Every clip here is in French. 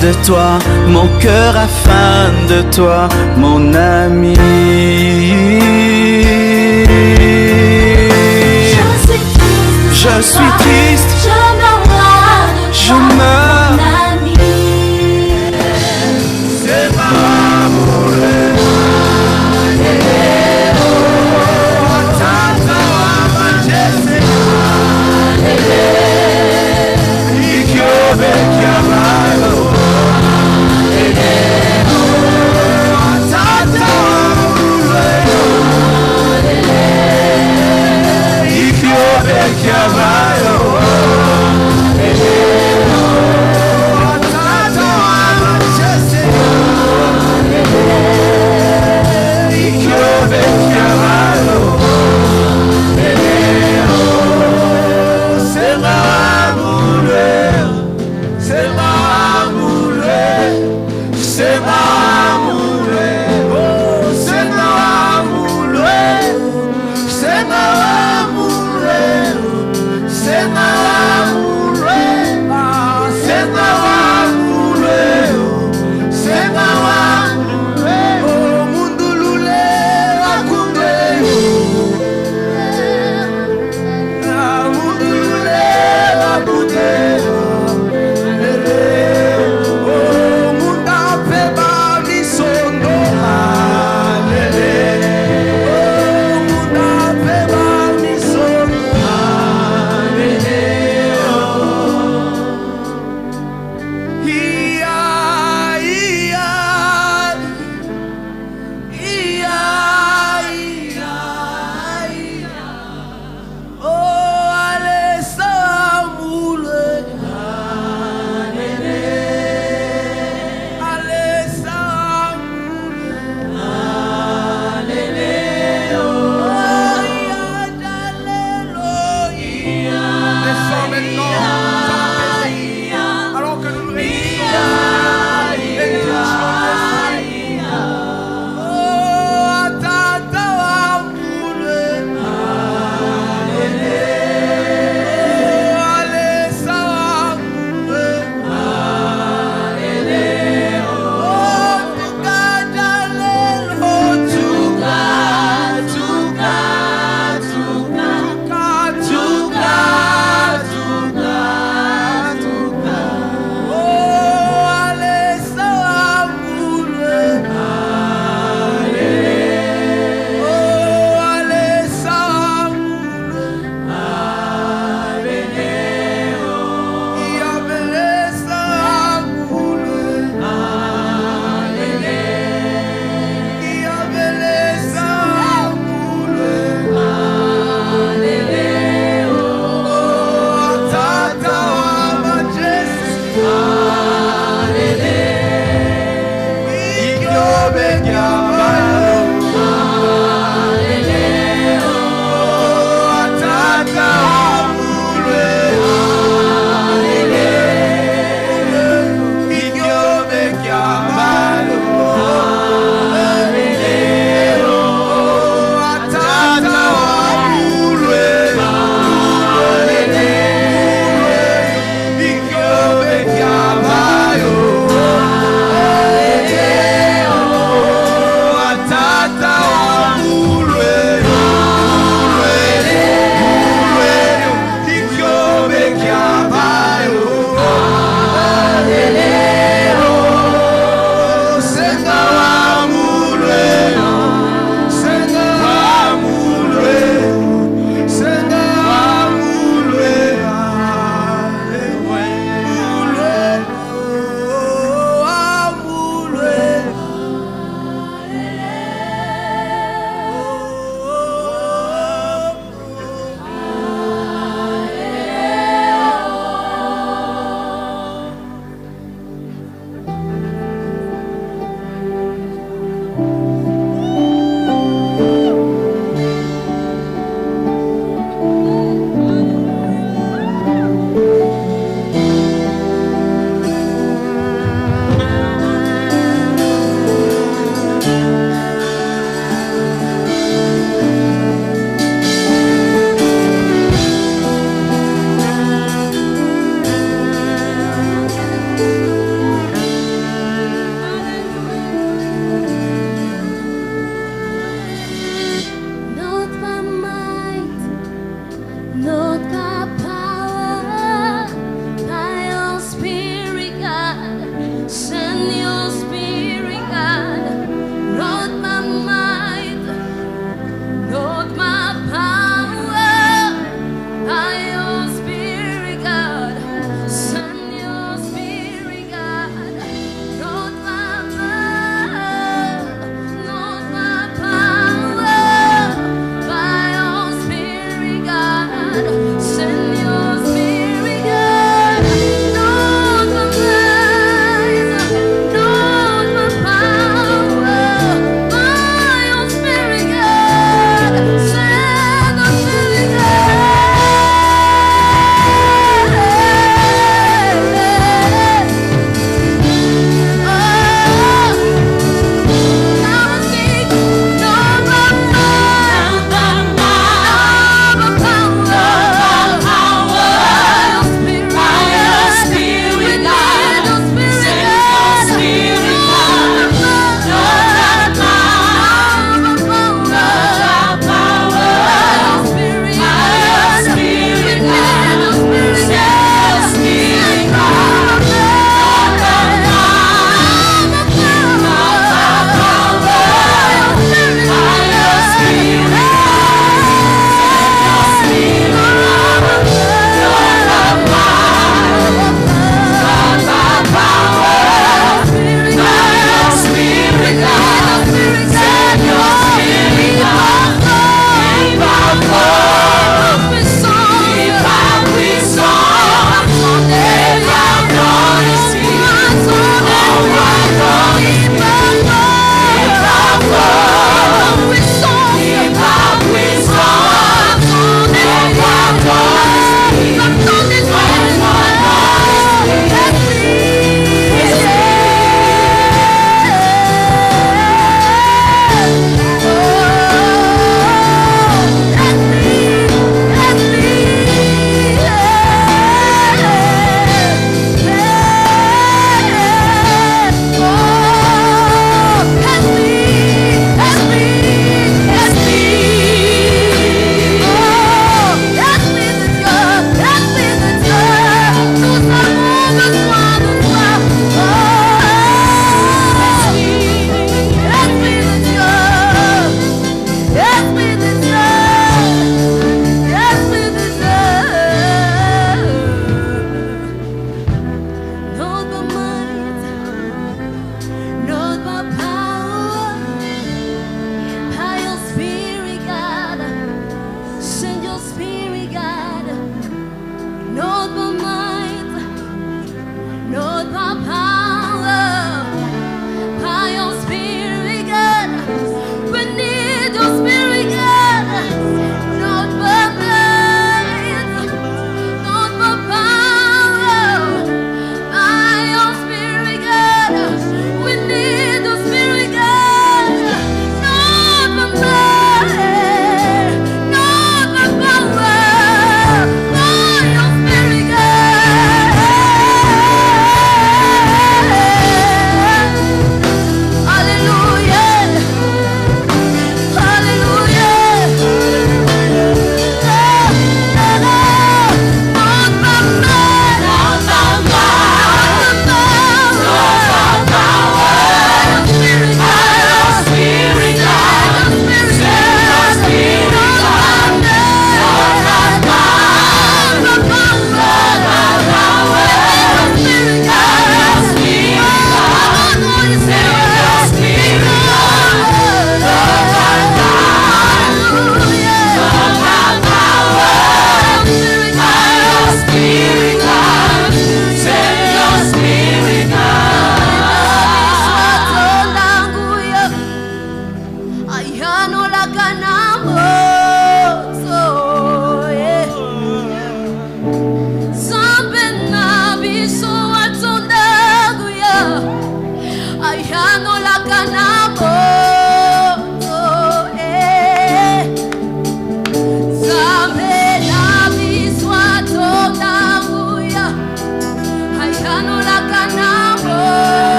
de toi, mon cœur a faim de toi, mon ami. Je suis triste, je meurs, mon ami. C'est pas pour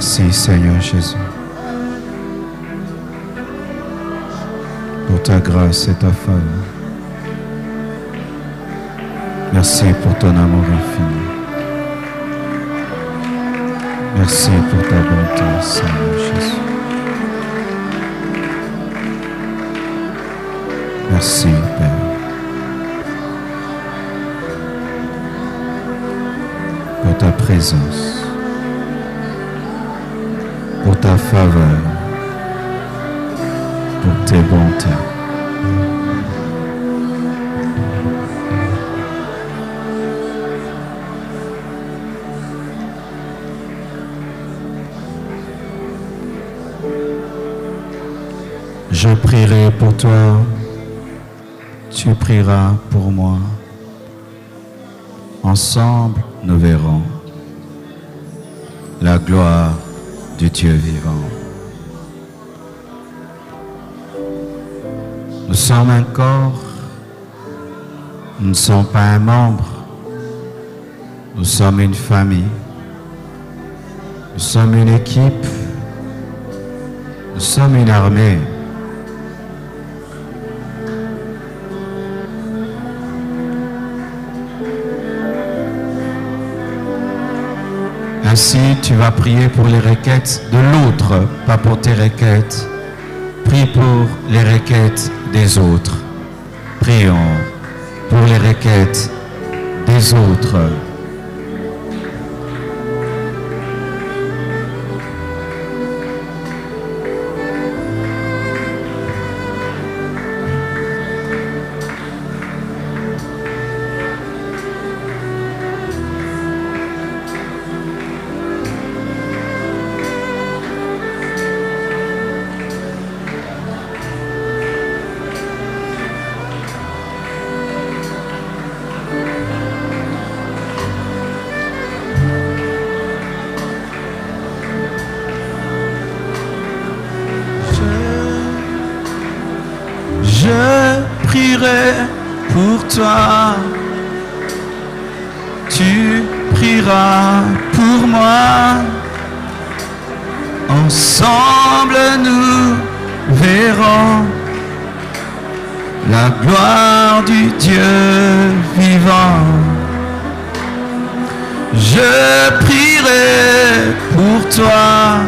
Merci Seigneur Jésus pour ta grâce et ta faveur. Merci pour ton amour infini. Merci pour ta bonté, Seigneur Jésus. Merci, Père. Pour ta présence, pour ta faveur, pour tes bontés. Je prierai pour toi, tu prieras pour moi. Ensemble, nous verrons la gloire du Dieu vivant. Nous sommes un corps, nous ne sommes pas un membre, nous sommes une famille, nous sommes une équipe, nous sommes une armée. Ainsi, tu vas prier pour les requêtes de l'autre, pas pour tes requêtes. Prie pour les requêtes des autres. Prions pour les requêtes des autres. Pour toi, tu prieras pour moi. Ensemble nous verrons la gloire du Dieu vivant. Je prierai pour toi,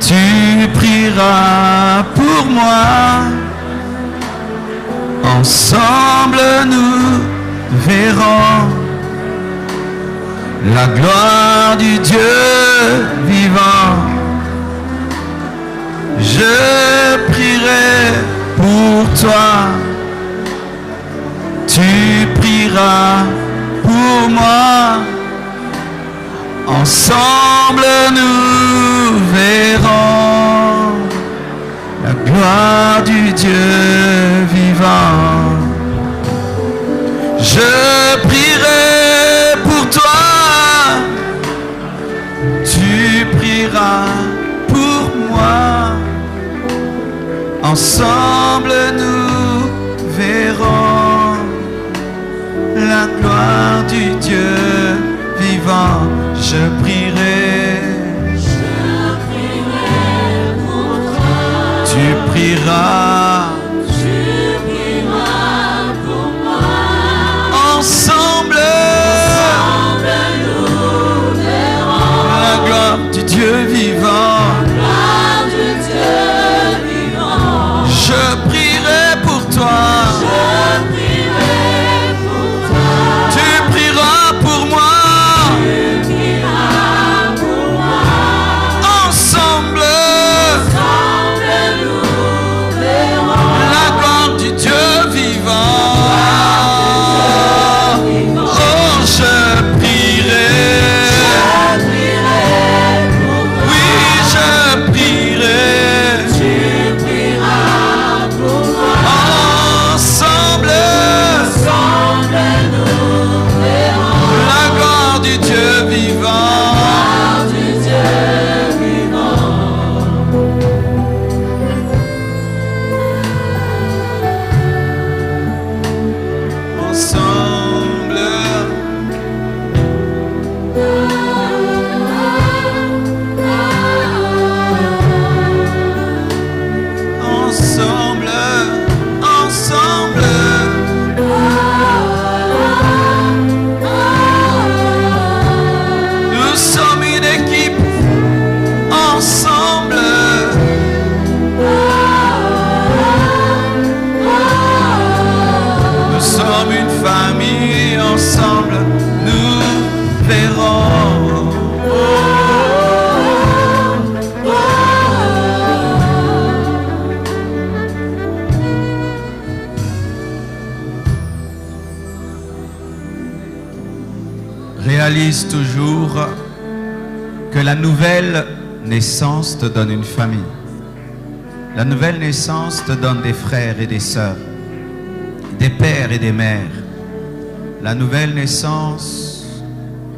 tu prieras pour moi. Ensemble nous verrons la gloire du Dieu vivant. Je prierai pour toi, tu prieras pour moi. Ensemble nous verrons la gloire du Dieu vivant. Je prierai pour toi, tu prieras pour moi. Ensemble nous verrons la gloire du Dieu vivant. Je prierai. Tu prieras pour moi. Ensemble nous verrons la gloire du Dieu vivant. Je prierai pour toi. Tu prieras pour moi. Ensemble nous verrons nous verrons. Réalise toujours que la nouvelle naissance te donne une famille. La nouvelle naissance te donne des frères et des sœurs, des pères et des mères. La nouvelle naissance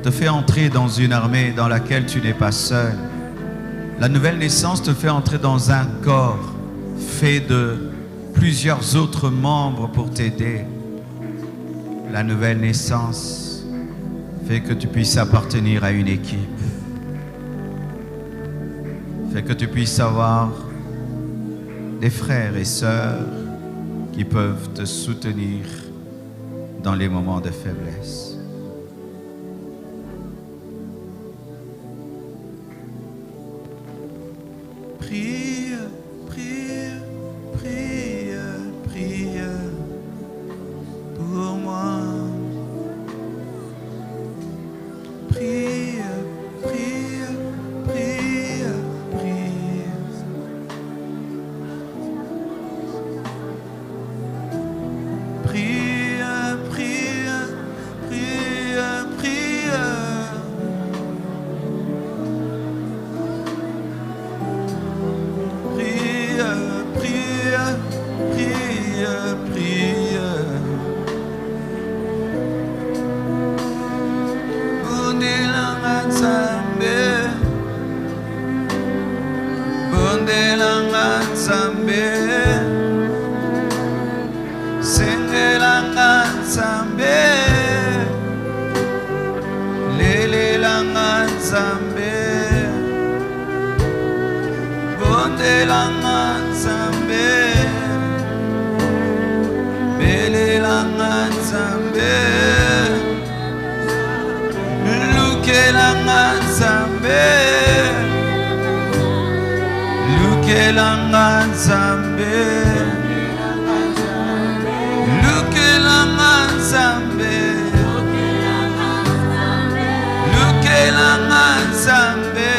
te fait entrer dans une armée dans laquelle tu n'es pas seul. La nouvelle naissance te fait entrer dans un corps fait de plusieurs autres membres pour t'aider. La nouvelle naissance fait que tu puisses appartenir à une équipe. Fait que tu puisses avoir des frères et sœurs qui peuvent te soutenir dans les moments de faiblesse. Prie, prie, prie, prie pour moi. Prie, prie, prie, prie. Prie, prie, prie, prie. Prie, prie, prie, prie. Bundelangan sambe, bundelangan sambe, sengelangan sambe, lelelangan sambe, bundelangan sambe, belelangan sambe. Lukelangan sambe, lukelangan sambe, lukelangan sambe, lukelangan sambe,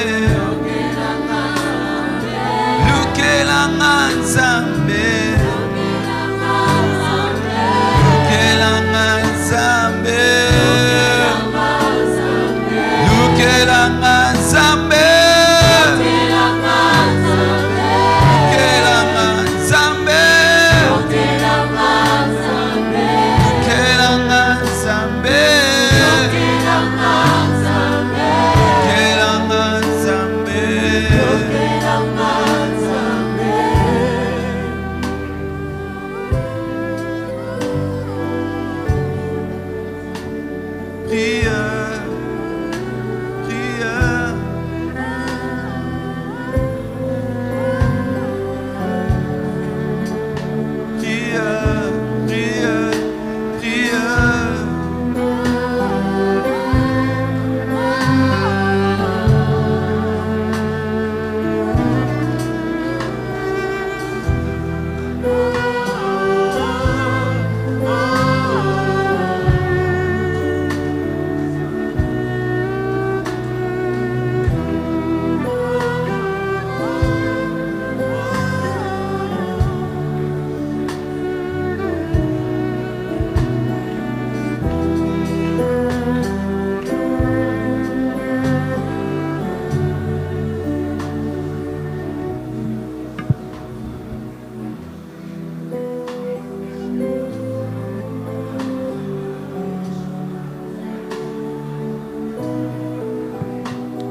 lukelangan sambe, lukelangan sambe. Lukelangan sambe, lukelangan sambe, lukelangan sambe, lukelangan sambe, lukelangan sambe. Prie.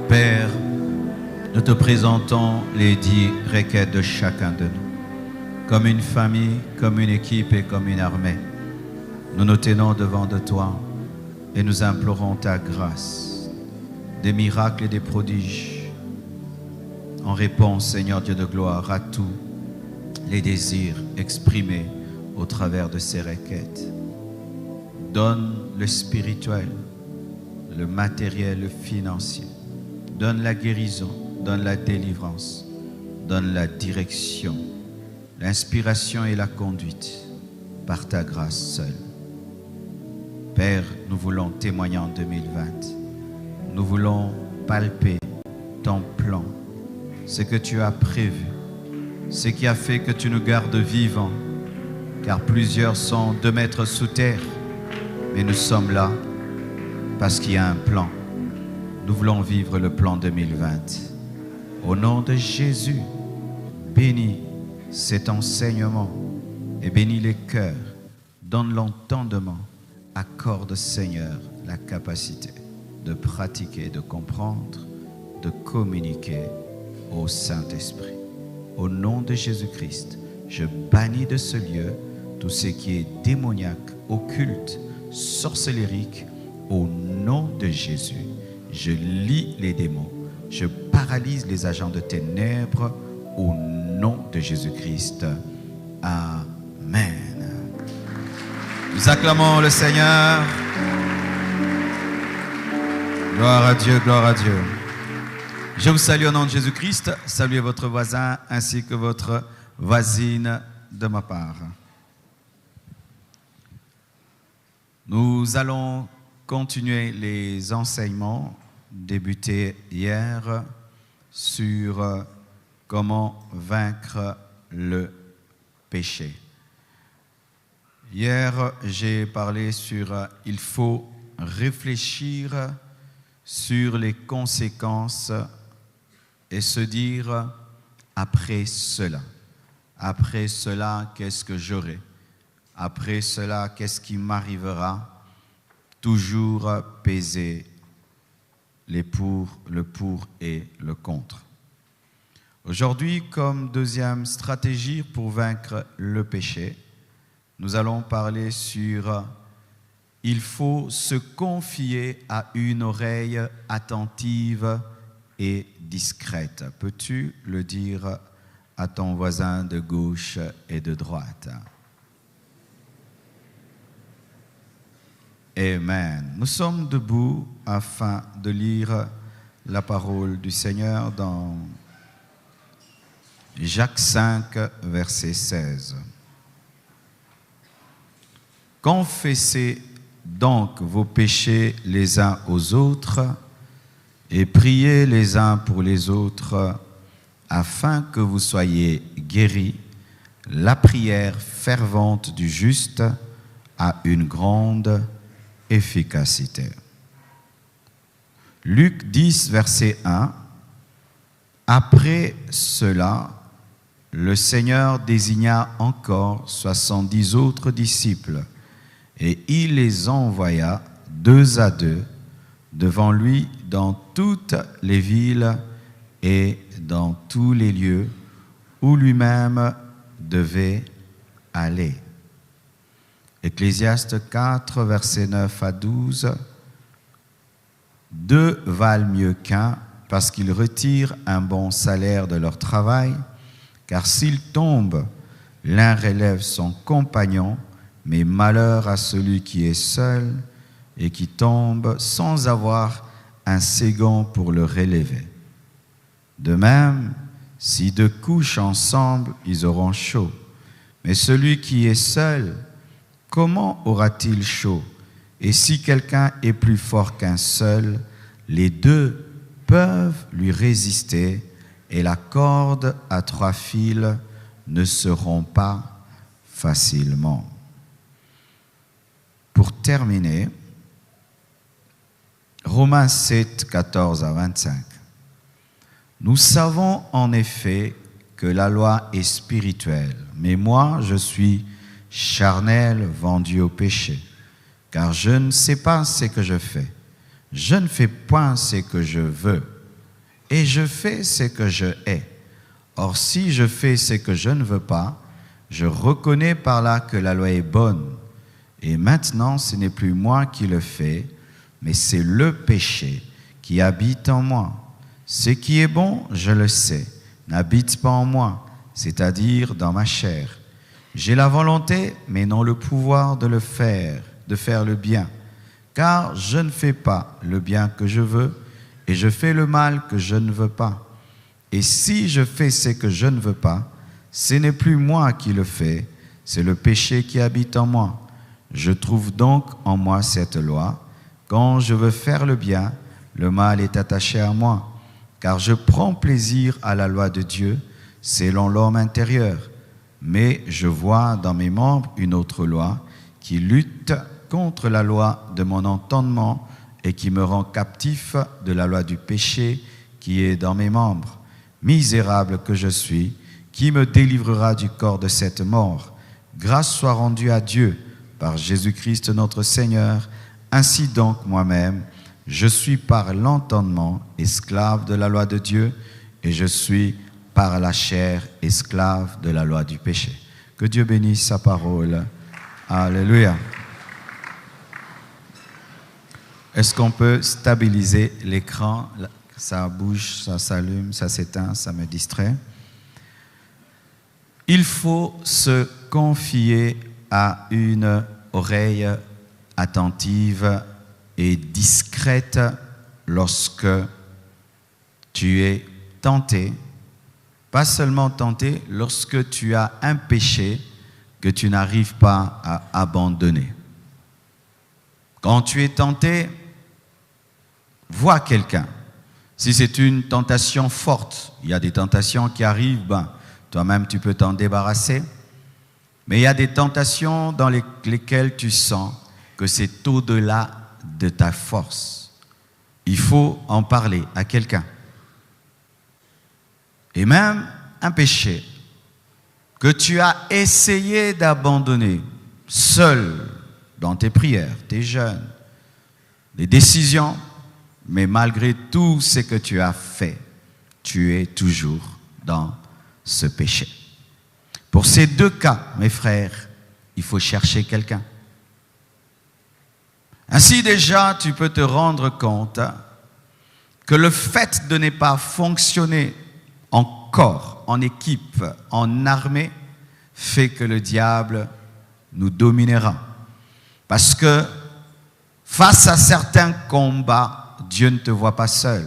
Père, nous te présentons les 10 requêtes de chacun de nous. Comme une famille, comme une équipe et comme une armée. Nous nous tenons devant de toi et nous implorons ta grâce, des miracles et des prodiges. En réponse, Seigneur Dieu de gloire, à tous les désirs exprimés au travers de ces requêtes. Donne le spirituel, le matériel, le financier. Donne la guérison, donne la délivrance, donne la direction, l'inspiration et la conduite par ta grâce seule. Père, nous voulons témoigner en 2020. Nous voulons palper ton plan, ce que tu as prévu, ce qui a fait que tu nous gardes vivants, car plusieurs sont 2 mètres sous terre, mais nous sommes là parce qu'il y a un plan. Nous voulons vivre le plan 2020. Au nom de Jésus, bénis cet enseignement et bénis les cœurs, donne l'entendement, accorde Seigneur la capacité de pratiquer, de comprendre, de communiquer au Saint-Esprit. Au nom de Jésus-Christ, je bannis de ce lieu tout ce qui est démoniaque, occulte, sorcellérique. Au nom de Jésus, je lie les démons, je paralyse les agents de ténèbres au nom de Jésus-Christ. Amen. Nous acclamons le Seigneur. Gloire à Dieu, gloire à Dieu. Je vous salue au nom de Jésus-Christ. Saluez votre voisin ainsi que votre voisine de ma part. Nous allons continuer les enseignements débutés hier sur comment vaincre le péché. Hier, j'ai parlé sur il faut réfléchir sur les conséquences et se dire après cela, qu'est-ce que j'aurai? Après cela, qu'est-ce qui m'arrivera? Toujours peser le pour et le contre. Aujourd'hui, comme deuxième stratégie pour vaincre le péché, nous allons parler sur il faut se confier à une oreille attentive et discrète. Peux-tu le dire à ton voisin de gauche et de droite? Amen. Nous sommes debout afin de lire la parole du Seigneur dans Jacques 5, verset 16. Confessez donc vos péchés les uns aux autres et priez les uns pour les autres afin que vous soyez guéris. La prière fervente du juste a une grande efficacité. Luc 10, verset 1. Après cela, le Seigneur désigna encore 70 autres disciples et il les envoya 2 à 2 devant lui dans toutes les villes et dans tous les lieux où lui-même devait aller. Ecclésiaste 4, versets 9 à 12. 2 valent mieux qu'un parce qu'ils retirent un bon salaire de leur travail, car s'ils tombent, l'un relève son compagnon, mais malheur à celui qui est seul et qui tombe sans avoir un second pour le relever. De même, si 2 couchent ensemble, ils auront chaud. Mais celui qui est seul, comment aura-t-il chaud? Et si quelqu'un est plus fort qu'un seul, les 2 peuvent lui résister et la corde à 3 fils ne se rompt pas facilement. Pour terminer, Romains 7, 14 à 25. Nous savons en effet que la loi est spirituelle, mais moi je suis charnel, vendu au péché, car je ne sais pas ce que je fais. Je ne fais point ce que je veux, et je fais ce que je hais. Or, si je fais ce que je ne veux pas, je reconnais par là que la loi est bonne. Et maintenant, ce n'est plus moi qui le fais, mais c'est le péché qui habite en moi. Ce qui est bon, je le sais, n'habite pas en moi, c'est-à-dire dans ma chair. J'ai la volonté, mais non le pouvoir de faire le bien. Car je ne fais pas le bien que je veux, et je fais le mal que je ne veux pas. Et si je fais ce que je ne veux pas, ce n'est plus moi qui le fais, c'est le péché qui habite en moi. Je trouve donc en moi cette loi. Quand je veux faire le bien, le mal est attaché à moi. Car je prends plaisir à la loi de Dieu, selon l'homme intérieur. Mais je vois dans mes membres une autre loi qui lutte contre la loi de mon entendement et qui me rend captif de la loi du péché qui est dans mes membres. Misérable que je suis, qui me délivrera du corps de cette mort? Grâce soit rendue à Dieu par Jésus-Christ notre Seigneur. Ainsi donc moi-même, je suis par l'entendement esclave de la loi de Dieu et je suis par la chair esclave de la loi du péché. Que Dieu bénisse sa parole. Alléluia. Est-ce qu'on peut stabiliser l'écran? Ça bouge, ça s'allume, ça s'éteint, ça me distrait. Il faut se confier à une oreille attentive et discrète lorsque tu es tenté. Pas seulement tenté, lorsque tu as un péché que tu n'arrives pas à abandonner. Quand tu es tenté, vois quelqu'un. Si c'est une tentation forte, il y a des tentations qui arrivent, toi-même tu peux t'en débarrasser. Mais il y a des tentations dans lesquelles tu sens que c'est au-delà de ta force. Il faut en parler à quelqu'un. Et même un péché que tu as essayé d'abandonner seul dans tes prières, tes jeûnes, les décisions, mais malgré tout ce que tu as fait, tu es toujours dans ce péché. Pour ces deux cas, mes frères, il faut chercher quelqu'un. Ainsi déjà, tu peux te rendre compte que le fait de ne pas fonctionner en corps, en équipe, en armée, fait que le diable nous dominera. Parce que face à certains combats, Dieu ne te voit pas seul.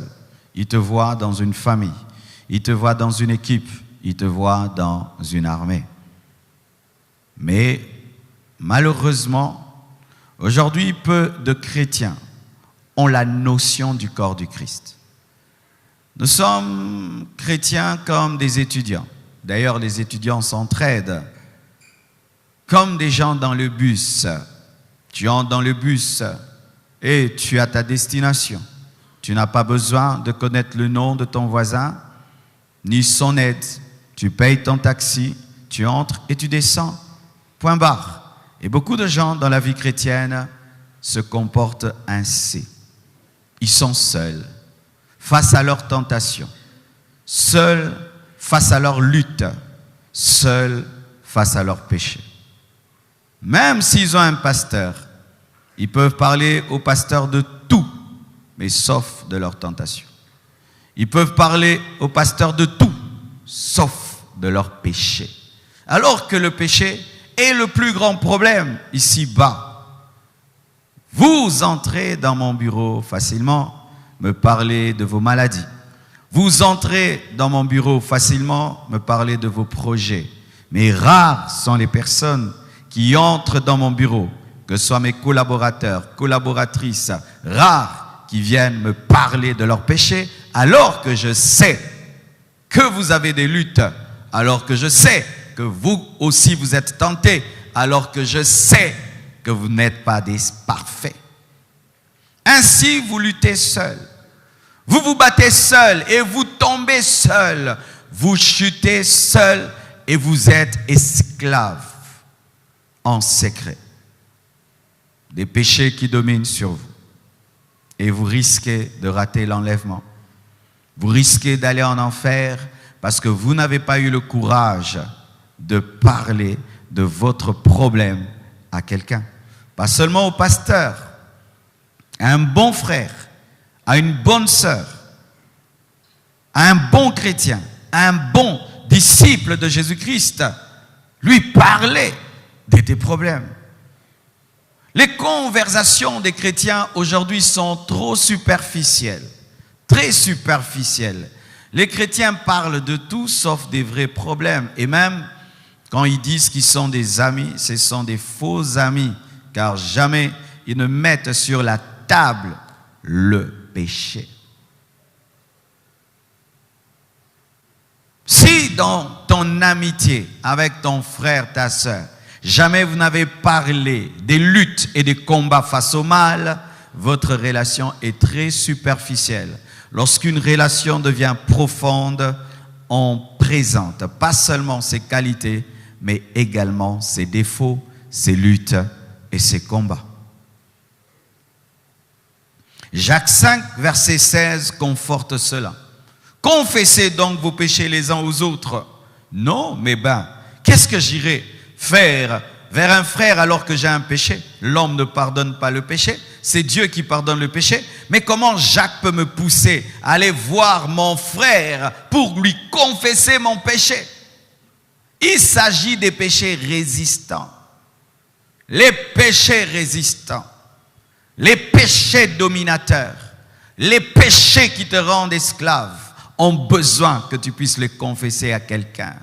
Il te voit dans une famille, il te voit dans une équipe, il te voit dans une armée. Mais malheureusement, aujourd'hui, peu de chrétiens ont la notion du corps du Christ. Nous sommes chrétiens comme des étudiants. D'ailleurs, les étudiants s'entraident comme des gens dans le bus. Tu entres dans le bus et tu as ta destination. Tu n'as pas besoin de connaître le nom de ton voisin, ni son aide. Tu payes ton taxi, tu entres et tu descends. Point barre. Et beaucoup de gens dans la vie chrétienne se comportent ainsi. Ils sont seuls face à leurs tentations, seuls face à leur lutte, seuls face à leurs péchés. Même s'ils ont un pasteur, ils peuvent parler au pasteur de tout, mais sauf de leurs tentations. Ils peuvent parler au pasteur de tout, sauf de leurs péchés. Alors que le péché est le plus grand problème ici-bas. Vous entrez dans mon bureau facilement, me parler de vos maladies. Vous entrez dans mon bureau facilement, me parler de vos projets. Mais rares sont les personnes qui entrent dans mon bureau, que ce soit mes collaborateurs, collaboratrices, rares qui viennent me parler de leurs péchés, alors que je sais que vous avez des luttes, alors que je sais que vous aussi vous êtes tentés, alors que je sais que vous n'êtes pas des parfaits. Ainsi, vous luttez seul. Vous vous battez seul et vous tombez seul. Vous chutez seul et vous êtes esclaves en secret des péchés qui dominent sur vous. Et vous risquez de rater l'enlèvement. Vous risquez d'aller en enfer parce que vous n'avez pas eu le courage de parler de votre problème à quelqu'un. Pas seulement au pasteur, à un bon frère, à une bonne sœur, à un bon chrétien, à un bon disciple de Jésus-Christ. Lui parler de tes problèmes. Les conversations des chrétiens aujourd'hui sont trop superficielles, très superficielles. Les chrétiens parlent de tout sauf des vrais problèmes. Et même quand ils disent qu'ils sont des amis, ce sont des faux amis, car jamais ils ne mettent sur la table le péché. Si dans ton amitié avec ton frère, ta sœur, jamais vous n'avez parlé des luttes et des combats face au mal, votre relation est très superficielle. Lorsqu'une relation devient profonde, on présente pas seulement ses qualités, mais également ses défauts, ses luttes et ses combats. Jacques 5, verset 16, conforte cela. Confessez donc vos péchés les uns aux autres. Non, mais qu'est-ce que j'irai faire vers un frère alors que j'ai un péché? L'homme ne pardonne pas le péché, c'est Dieu qui pardonne le péché. Mais comment Jacques peut me pousser à aller voir mon frère pour lui confesser mon péché? Il s'agit des péchés résistants. Les péchés résistants, les péchés dominateurs, les péchés qui te rendent esclave ont besoin que tu puisses les confesser à quelqu'un.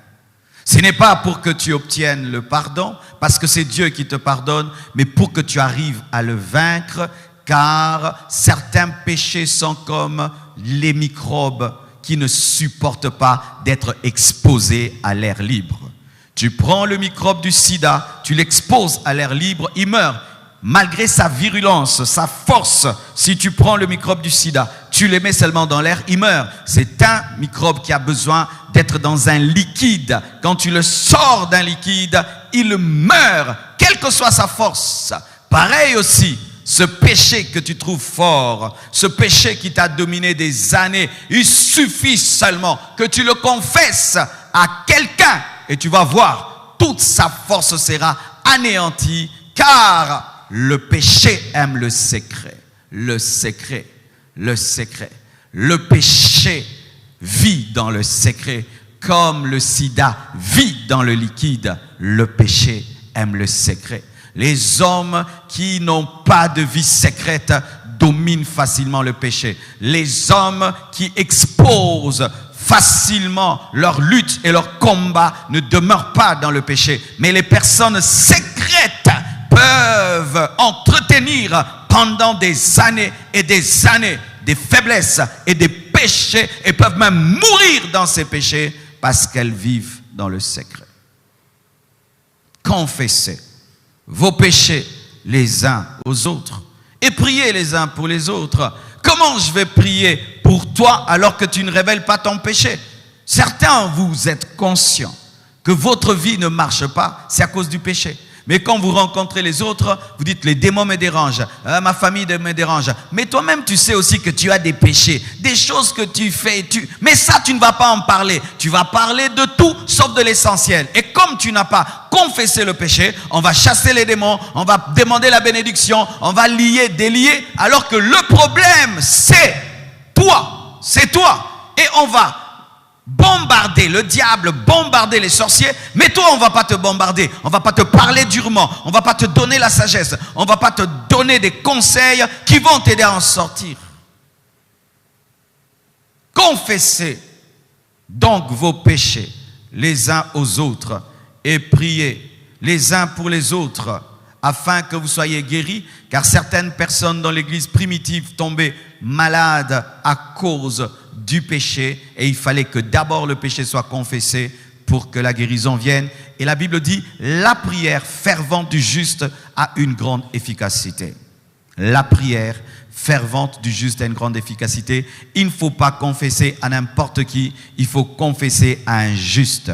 Ce n'est pas pour que tu obtiennes le pardon, parce que c'est Dieu qui te pardonne, mais pour que tu arrives à le vaincre, car certains péchés sont comme les microbes qui ne supportent pas d'être exposés à l'air libre. Tu prends le microbe du sida, tu l'exposes à l'air libre, il meurt. Malgré sa virulence, sa force, si tu prends le microbe du sida, tu le mets seulement dans l'air, il meurt. C'est un microbe qui a besoin d'être dans un liquide. Quand tu le sors d'un liquide, il meurt, quelle que soit sa force. Pareil aussi, ce péché que tu trouves fort, ce péché qui t'a dominé des années, il suffit seulement que tu le confesses à quelqu'un et tu vas voir, toute sa force sera anéantie, car le péché aime le secret, le secret, le secret. Le péché vit dans le secret, comme le sida vit dans le liquide. Le péché aime le secret. Les hommes qui n'ont pas de vie secrète dominent facilement le péché. Les hommes qui exposent facilement leur lutte et leur combat ne demeurent pas dans le péché. Mais les personnes secrètes peuvent entretenir pendant des années et des années des faiblesses et des péchés et peuvent même mourir dans ces péchés parce qu'elles vivent dans le secret. Confessez vos péchés les uns aux autres et priez les uns pour les autres. Comment je vais prier pour toi alors que tu ne révèles pas ton péché? Certains, vous êtes conscients que votre vie ne marche pas, c'est à cause du péché. Mais quand vous rencontrez les autres, vous dites les démons me dérangent, ma famille me dérange. Mais toi-même, tu sais aussi que tu as des péchés, des choses que tu fais. Mais ça, tu ne vas pas en parler. Tu vas parler de tout sauf de l'essentiel. Et comme tu n'as pas confessé le péché, on va chasser les démons, on va demander la bénédiction, on va lier, délier, alors que le problème, c'est toi. C'est toi. Et on va bombarder le diable, bombarder les sorciers, mais toi on va pas te bombarder, on va pas te parler durement, on va pas te donner la sagesse, on va pas te donner des conseils qui vont t'aider à en sortir. Confessez donc vos péchés les uns aux autres et priez les uns pour les autres afin que vous soyez guéris, car certaines personnes dans l'église primitive tombaient malades à cause du péché, et il fallait que d'abord le péché soit confessé pour que la guérison vienne. Et la Bible dit, la prière fervente du juste a une grande efficacité. La prière fervente du juste a une grande efficacité. Il ne faut pas confesser à n'importe qui, il faut confesser à un juste.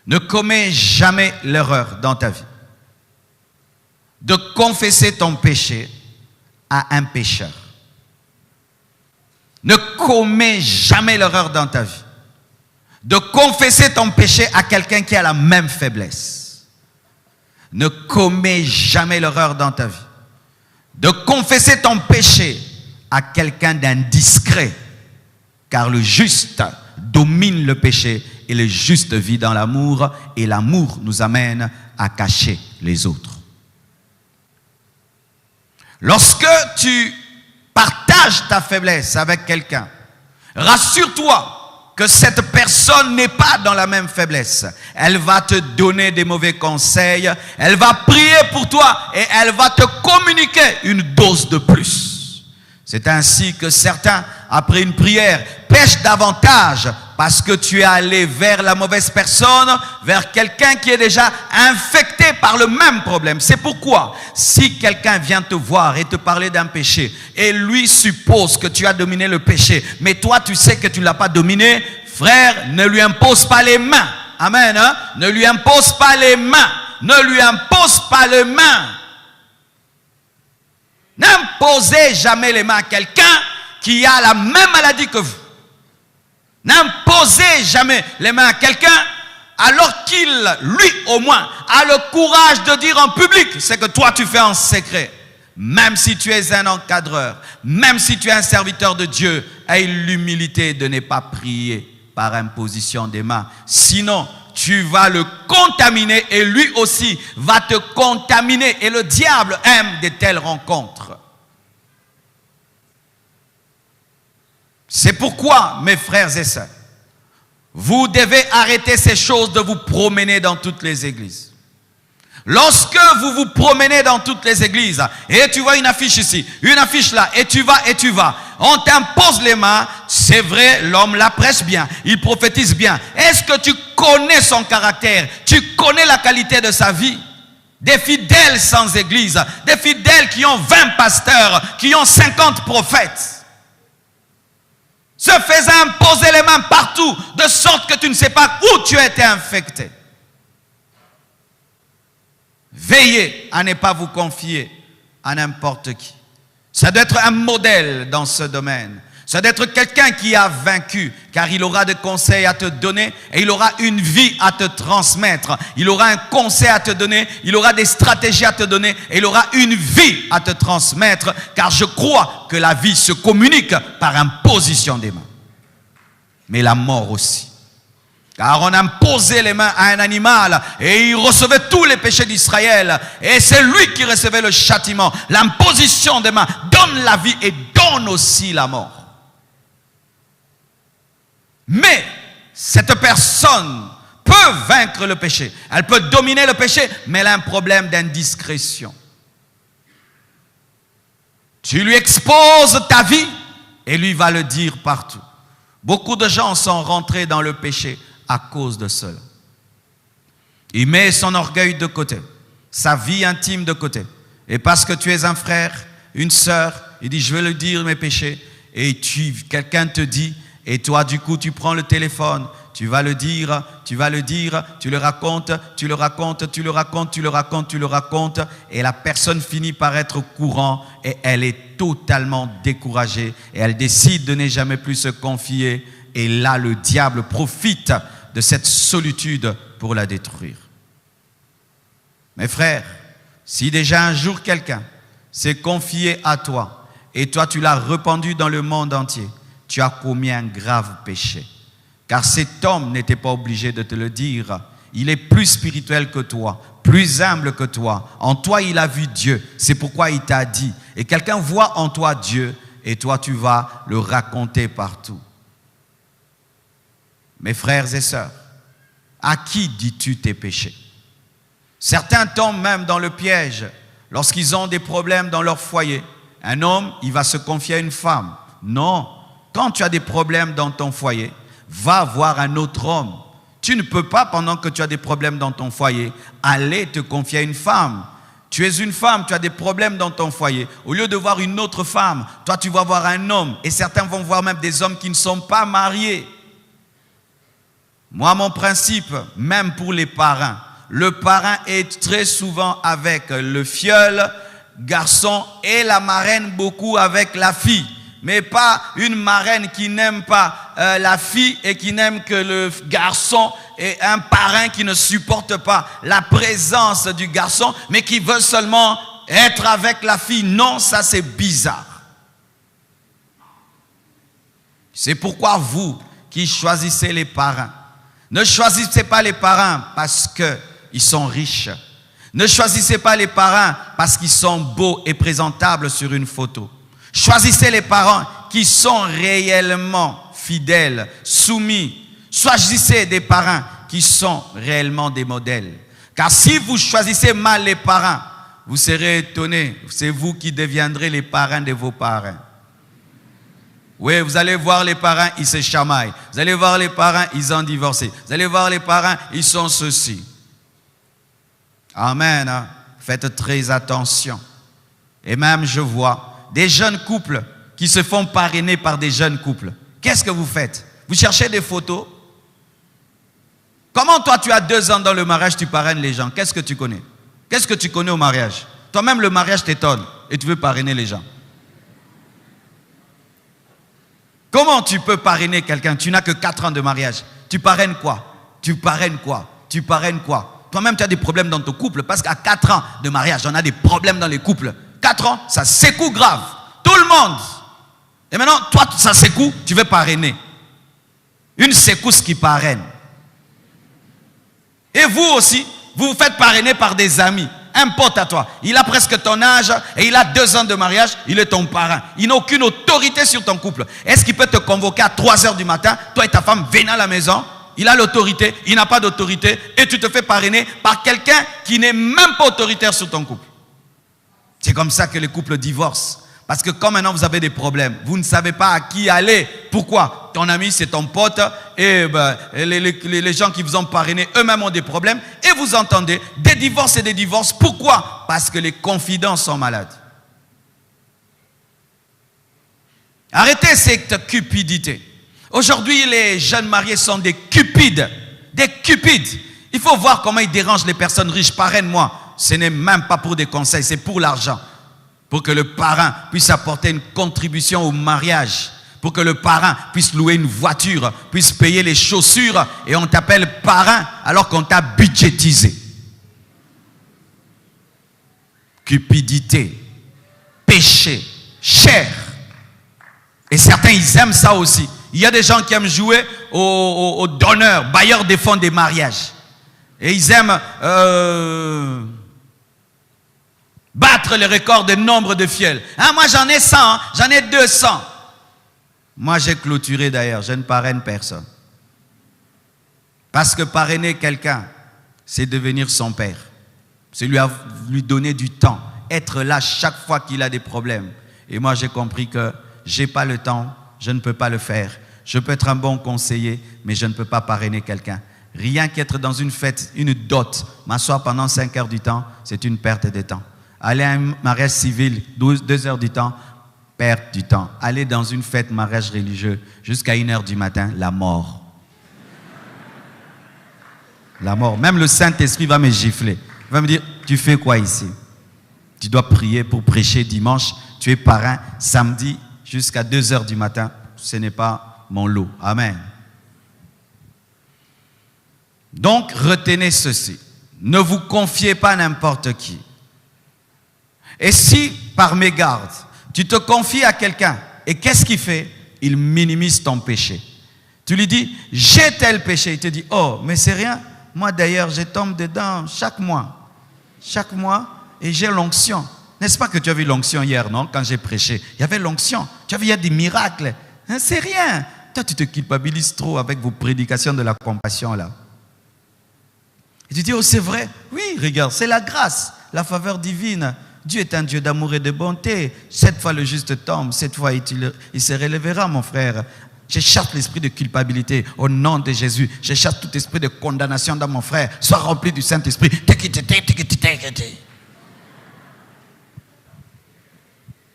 Ne commets jamais l'erreur dans ta vie de confesser ton péché à un pécheur. Ne commets jamais l'erreur dans ta vie de confesser ton péché à quelqu'un qui a la même faiblesse. Ne commets jamais l'erreur dans ta vie de confesser ton péché à quelqu'un d'indiscret, car le juste domine le péché et le juste vit dans l'amour, et l'amour nous amène à cacher les autres. Lorsque tu partage ta faiblesse avec quelqu'un, rassure-toi que cette personne n'est pas dans la même faiblesse. Elle va te donner des mauvais conseils, elle va prier pour toi et elle va te communiquer une dose de plus. C'est ainsi que certains, après une prière, pêchent davantage parce que tu es allé vers la mauvaise personne, vers quelqu'un qui est déjà infecté par le même problème. C'est pourquoi, si quelqu'un vient te voir et te parler d'un péché, et lui suppose que tu as dominé le péché, mais toi tu sais que tu ne l'as pas dominé, frère, ne lui impose pas les mains. Amen. Hein? Ne lui impose pas les mains. Ne lui impose pas les mains. N'imposez jamais les mains à quelqu'un qui a la même maladie que vous. N'imposez jamais les mains à quelqu'un alors qu'il, lui au moins, a le courage de dire en public ce que toi tu fais en secret. Même si tu es un encadreur, même si tu es un serviteur de Dieu, aie l'humilité de ne pas prier par imposition des mains. Sinon, tu vas le contaminer et lui aussi va te contaminer. Et le diable aime de telles rencontres. C'est pourquoi, mes frères et sœurs, vous devez arrêter ces choses de vous promener dans toutes les églises. Lorsque vous vous promenez dans toutes les églises et tu vois une affiche ici, une affiche là, et tu vas, on t'impose les mains, c'est vrai, l'homme la prêche bien, il prophétise bien. Est-ce que tu connais son caractère? Tu connais la qualité de sa vie? Des fidèles sans église, des fidèles qui ont 20 pasteurs, qui ont 50 prophètes, se faisant imposer les mains partout, de sorte que tu ne sais pas où tu as été infecté. Veillez à ne pas vous confier à n'importe qui. Ça doit être un modèle dans ce domaine. Ça doit être quelqu'un qui a vaincu, car il aura des conseils à te donner et il aura une vie à te transmettre. Il aura un conseil à te donner, il aura des stratégies à te donner et il aura une vie à te transmettre, car je crois que la vie se communique par imposition des mains. Mais la mort aussi. Car on imposait les mains à un animal et il recevait tous les péchés d'Israël. Et c'est lui qui recevait le châtiment. L'imposition des mains donne la vie et donne aussi la mort. Mais cette personne peut vaincre le péché. Elle peut dominer le péché, mais elle a un problème d'indiscrétion. Tu lui exposes ta vie et lui va le dire partout. Beaucoup de gens sont rentrés dans le péché à cause de cela. Il met son orgueil de côté, sa vie intime de côté. Et parce que tu es un frère, une sœur, il dit je vais le dire mes péchés. Et quelqu'un te dit, et toi du coup tu prends le téléphone, tu vas le dire, tu le racontes, et la personne finit par être au courant et elle est totalement découragée et elle décide de ne jamais plus se confier. Et là, le diable profite de cette solitude pour la détruire. Mes frères, si déjà un jour quelqu'un s'est confié à toi et toi tu l'as répandu dans le monde entier, tu as commis un grave péché. Car cet homme n'était pas obligé de te le dire. Il est plus spirituel que toi, plus humble que toi. En toi, il a vu Dieu. C'est pourquoi il t'a dit. Et quelqu'un voit en toi Dieu et toi, tu vas le raconter partout. Mes frères et sœurs, à qui dis-tu tes péchés? Certains tombent même dans le piège lorsqu'ils ont des problèmes dans leur foyer. Un homme, il va se confier à une femme. Non, quand tu as des problèmes dans ton foyer, va voir un autre homme. Tu ne peux pas, pendant que tu as des problèmes dans ton foyer, aller te confier à une femme. Tu es une femme, tu as des problèmes dans ton foyer. Au lieu de voir une autre femme, toi tu vas voir un homme. Et certains vont voir même des hommes qui ne sont pas mariés. Moi, mon principe, même pour les parrains, le parrain est très souvent avec le filleul, garçon, et la marraine beaucoup avec la fille. Mais pas une marraine qui n'aime pas la fille et qui n'aime que le garçon, et un parrain qui ne supporte pas la présence du garçon, mais qui veut seulement être avec la fille. Non, ça c'est bizarre. C'est pourquoi vous qui choisissez les parrains, ne choisissez pas les parrains parce qu'ils sont riches. Ne choisissez pas les parrains parce qu'ils sont beaux et présentables sur une photo. Choisissez les parents qui sont réellement fidèles, soumis. Choisissez des parents qui sont réellement des modèles. Car si vous choisissez mal les parents, vous serez étonnés. C'est vous qui deviendrez les parents de vos parents. Oui, vous allez voir les parents, ils se chamaillent. Vous allez voir les parents, ils ont divorcé. Vous allez voir les parents, ils sont ceci. Amen. Hein? Faites très attention. Et même, je vois des jeunes couples qui se font parrainer par des jeunes couples. Qu'est-ce que vous faites? Vous cherchez des photos? Comment toi, tu as 2 ans dans le mariage, tu parraines les gens? Qu'est-ce que tu connais? Qu'est-ce que tu connais au mariage? Toi-même, le mariage t'étonne et tu veux parrainer les gens. Comment tu peux parrainer quelqu'un? Tu n'as que 4 ans de mariage. Tu parraines quoi? Tu parraines quoi? Tu parraines quoi? Toi-même, tu as des problèmes dans ton couple parce qu'à 4 ans de mariage, on a des problèmes dans les couples. 4 ans, ça secoue grave. Tout le monde. Et maintenant, toi, ça secoue, tu veux parrainer. Une secousse qui parraine. Et vous aussi, vous vous faites parrainer par des amis. Un pote à toi, il a presque ton âge et il a 2 ans de mariage, il est ton parrain. Il n'a aucune autorité sur ton couple. Est-ce qu'il peut te convoquer à 3 heures du matin, toi et ta femme, venez à la maison? Il a l'autorité, il n'a pas d'autorité et tu te fais parrainer par quelqu'un qui n'est même pas autoritaire sur ton couple. C'est comme ça que les couples divorcent. Parce que quand maintenant vous avez des problèmes, vous ne savez pas à qui aller. Pourquoi? Ton ami c'est ton pote et les gens qui vous ont parrainé eux-mêmes ont des problèmes et vous entendez des divorces et des divorces. Pourquoi? Parce que les confidents sont malades. Arrêtez cette cupidité. Aujourd'hui les jeunes mariés sont des cupides. Des cupides. Il faut voir comment ils dérangent les personnes riches. Parraine-moi. Ce n'est même pas pour des conseils, c'est pour l'argent. Pour que le parrain puisse apporter une contribution au mariage. Pour que le parrain puisse louer une voiture, puisse payer les chaussures. Et on t'appelle parrain alors qu'on t'a budgétisé. Cupidité, péché, chair. Et certains, ils aiment ça aussi. Il y a des gens qui aiment jouer au donneur, bailleur des fonds des mariages. Et ils aiment battre le record de nombre de fidèles. Ah, moi j'en ai 100, hein, j'en ai 200. Moi j'ai clôturé d'ailleurs, je ne parraine personne. Parce que parrainer quelqu'un, c'est devenir son père. C'est lui donner du temps, être là chaque fois qu'il a des problèmes. Et moi j'ai compris que je n'ai pas le temps, je ne peux pas le faire. Je peux être un bon conseiller, mais je ne peux pas parrainer quelqu'un. Rien qu'être dans une fête, une dot, m'asseoir pendant 5 heures du temps, c'est une perte de temps. Aller à un mariage civil, 2 heures du temps, perte du temps. Aller dans une fête, mariage religieux, jusqu'à 1 heure du matin, la mort. La mort. Même le Saint-Esprit va me gifler. Il va me dire, tu fais quoi ici? Tu dois prier pour prêcher dimanche. Tu es parrain samedi jusqu'à 2 heures du matin. Ce n'est pas mon lot. Amen. Donc, retenez ceci. Ne vous confiez pas à n'importe qui. Et si, par mégarde, tu te confies à quelqu'un, et qu'est-ce qu'il fait? Il minimise ton péché. Tu lui dis, j'ai tel péché. Il te dit, oh, mais c'est rien. Moi d'ailleurs, je tombe dedans chaque mois. Chaque mois, et j'ai l'onction. N'est-ce pas que tu as vu l'onction hier, non? Quand j'ai prêché, il y avait l'onction. Tu as vu, il y a des miracles. Hein, c'est rien. Toi, tu te culpabilises trop avec vos prédications de la compassion, là. Et tu dis, oh, c'est vrai. Oui, regarde, c'est la grâce, la faveur divine. Dieu est un Dieu d'amour et de bonté. 7 fois le juste tombe, 7 fois il se relèvera, mon frère. Je chasse l'esprit de culpabilité au nom de Jésus. Je chasse tout esprit de condamnation dans mon frère. Sois rempli du Saint-Esprit.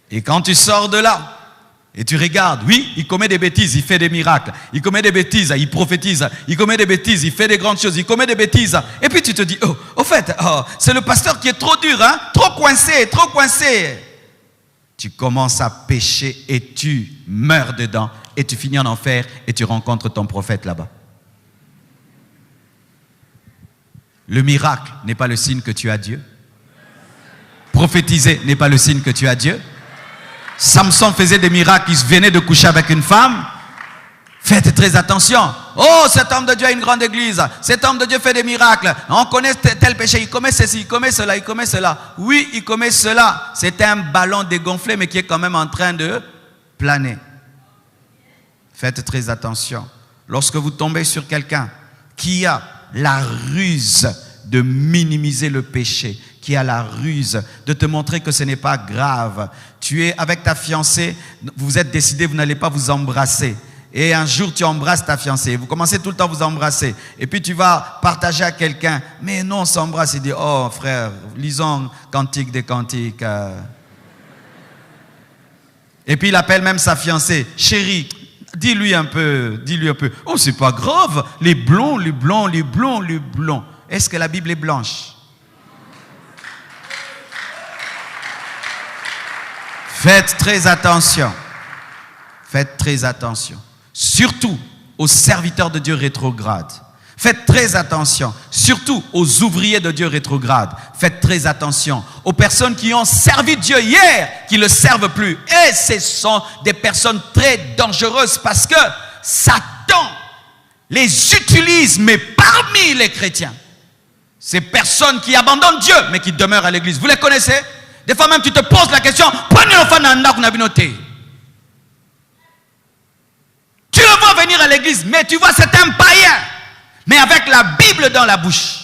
Et quand tu sors de là, et tu regardes, oui, il commet des bêtises, il fait des miracles. Il commet des bêtises, il prophétise. Il commet des bêtises, il fait des grandes choses. Il commet des bêtises. Et puis tu te dis, oh, au fait, oh, c'est le pasteur qui est trop dur, hein? Trop coincé, trop coincé. Tu commences à pécher et tu meurs dedans. Et tu finis en enfer et tu rencontres ton prophète là-bas. Le miracle n'est pas le signe que tu as Dieu. Prophétiser n'est pas le signe que tu as Dieu. Samson faisait des miracles, il venait de coucher avec une femme. Faites très attention. Oh, cet homme de Dieu a une grande église. Cet homme de Dieu fait des miracles. On connaît tel péché, il commet ceci, il commet cela, il commet cela. Oui, il commet cela. C'est un ballon dégonflé, mais qui est quand même en train de planer. Faites très attention. Lorsque vous tombez sur quelqu'un qui a la ruse de minimiser le péché, qui a la ruse de te montrer que ce n'est pas grave. Tu es avec ta fiancée, vous êtes décidé, vous n'allez pas vous embrasser. Et un jour, tu embrasses ta fiancée. Vous commencez tout le temps à vous embrasser. Et puis, tu vas partager à quelqu'un. Mais non, on s'embrasse. Il dit, oh frère, lisons Cantique des Cantiques. Et puis, il appelle même sa fiancée. Chérie, dis-lui un peu. Oh, c'est pas grave. Les blonds. Est-ce que la Bible est blanche? Faites très attention. Faites très attention. Surtout aux serviteurs de Dieu rétrogrades. Faites très attention. Surtout aux ouvriers de Dieu rétrogrades. Faites très attention aux personnes qui ont servi Dieu hier, qui ne le servent plus. Et ce sont des personnes très dangereuses parce que Satan les utilise, mais parmi les chrétiens. Ces personnes qui abandonnent Dieu, mais qui demeurent à l'église. Vous les connaissez? Des fois même, tu te poses la question, tu le vois venir à l'église, mais tu vois, c'est un païen, mais avec la Bible dans la bouche.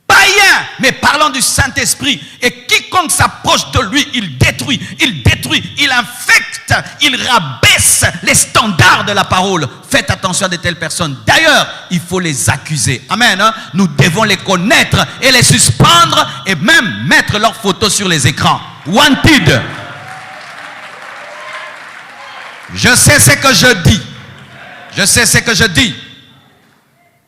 Païen, mais parlant du Saint-Esprit. Et quiconque s'approche de lui, il détruit, il infecte, il rabaisse les standards de la parole. Faites attention à de telles personnes. D'ailleurs, il faut les accuser. Amen. Hein? Nous devons les connaître et les suspendre et même mettre leurs photos sur les écrans. Wanted. Je sais ce que je dis. Je sais ce que je dis.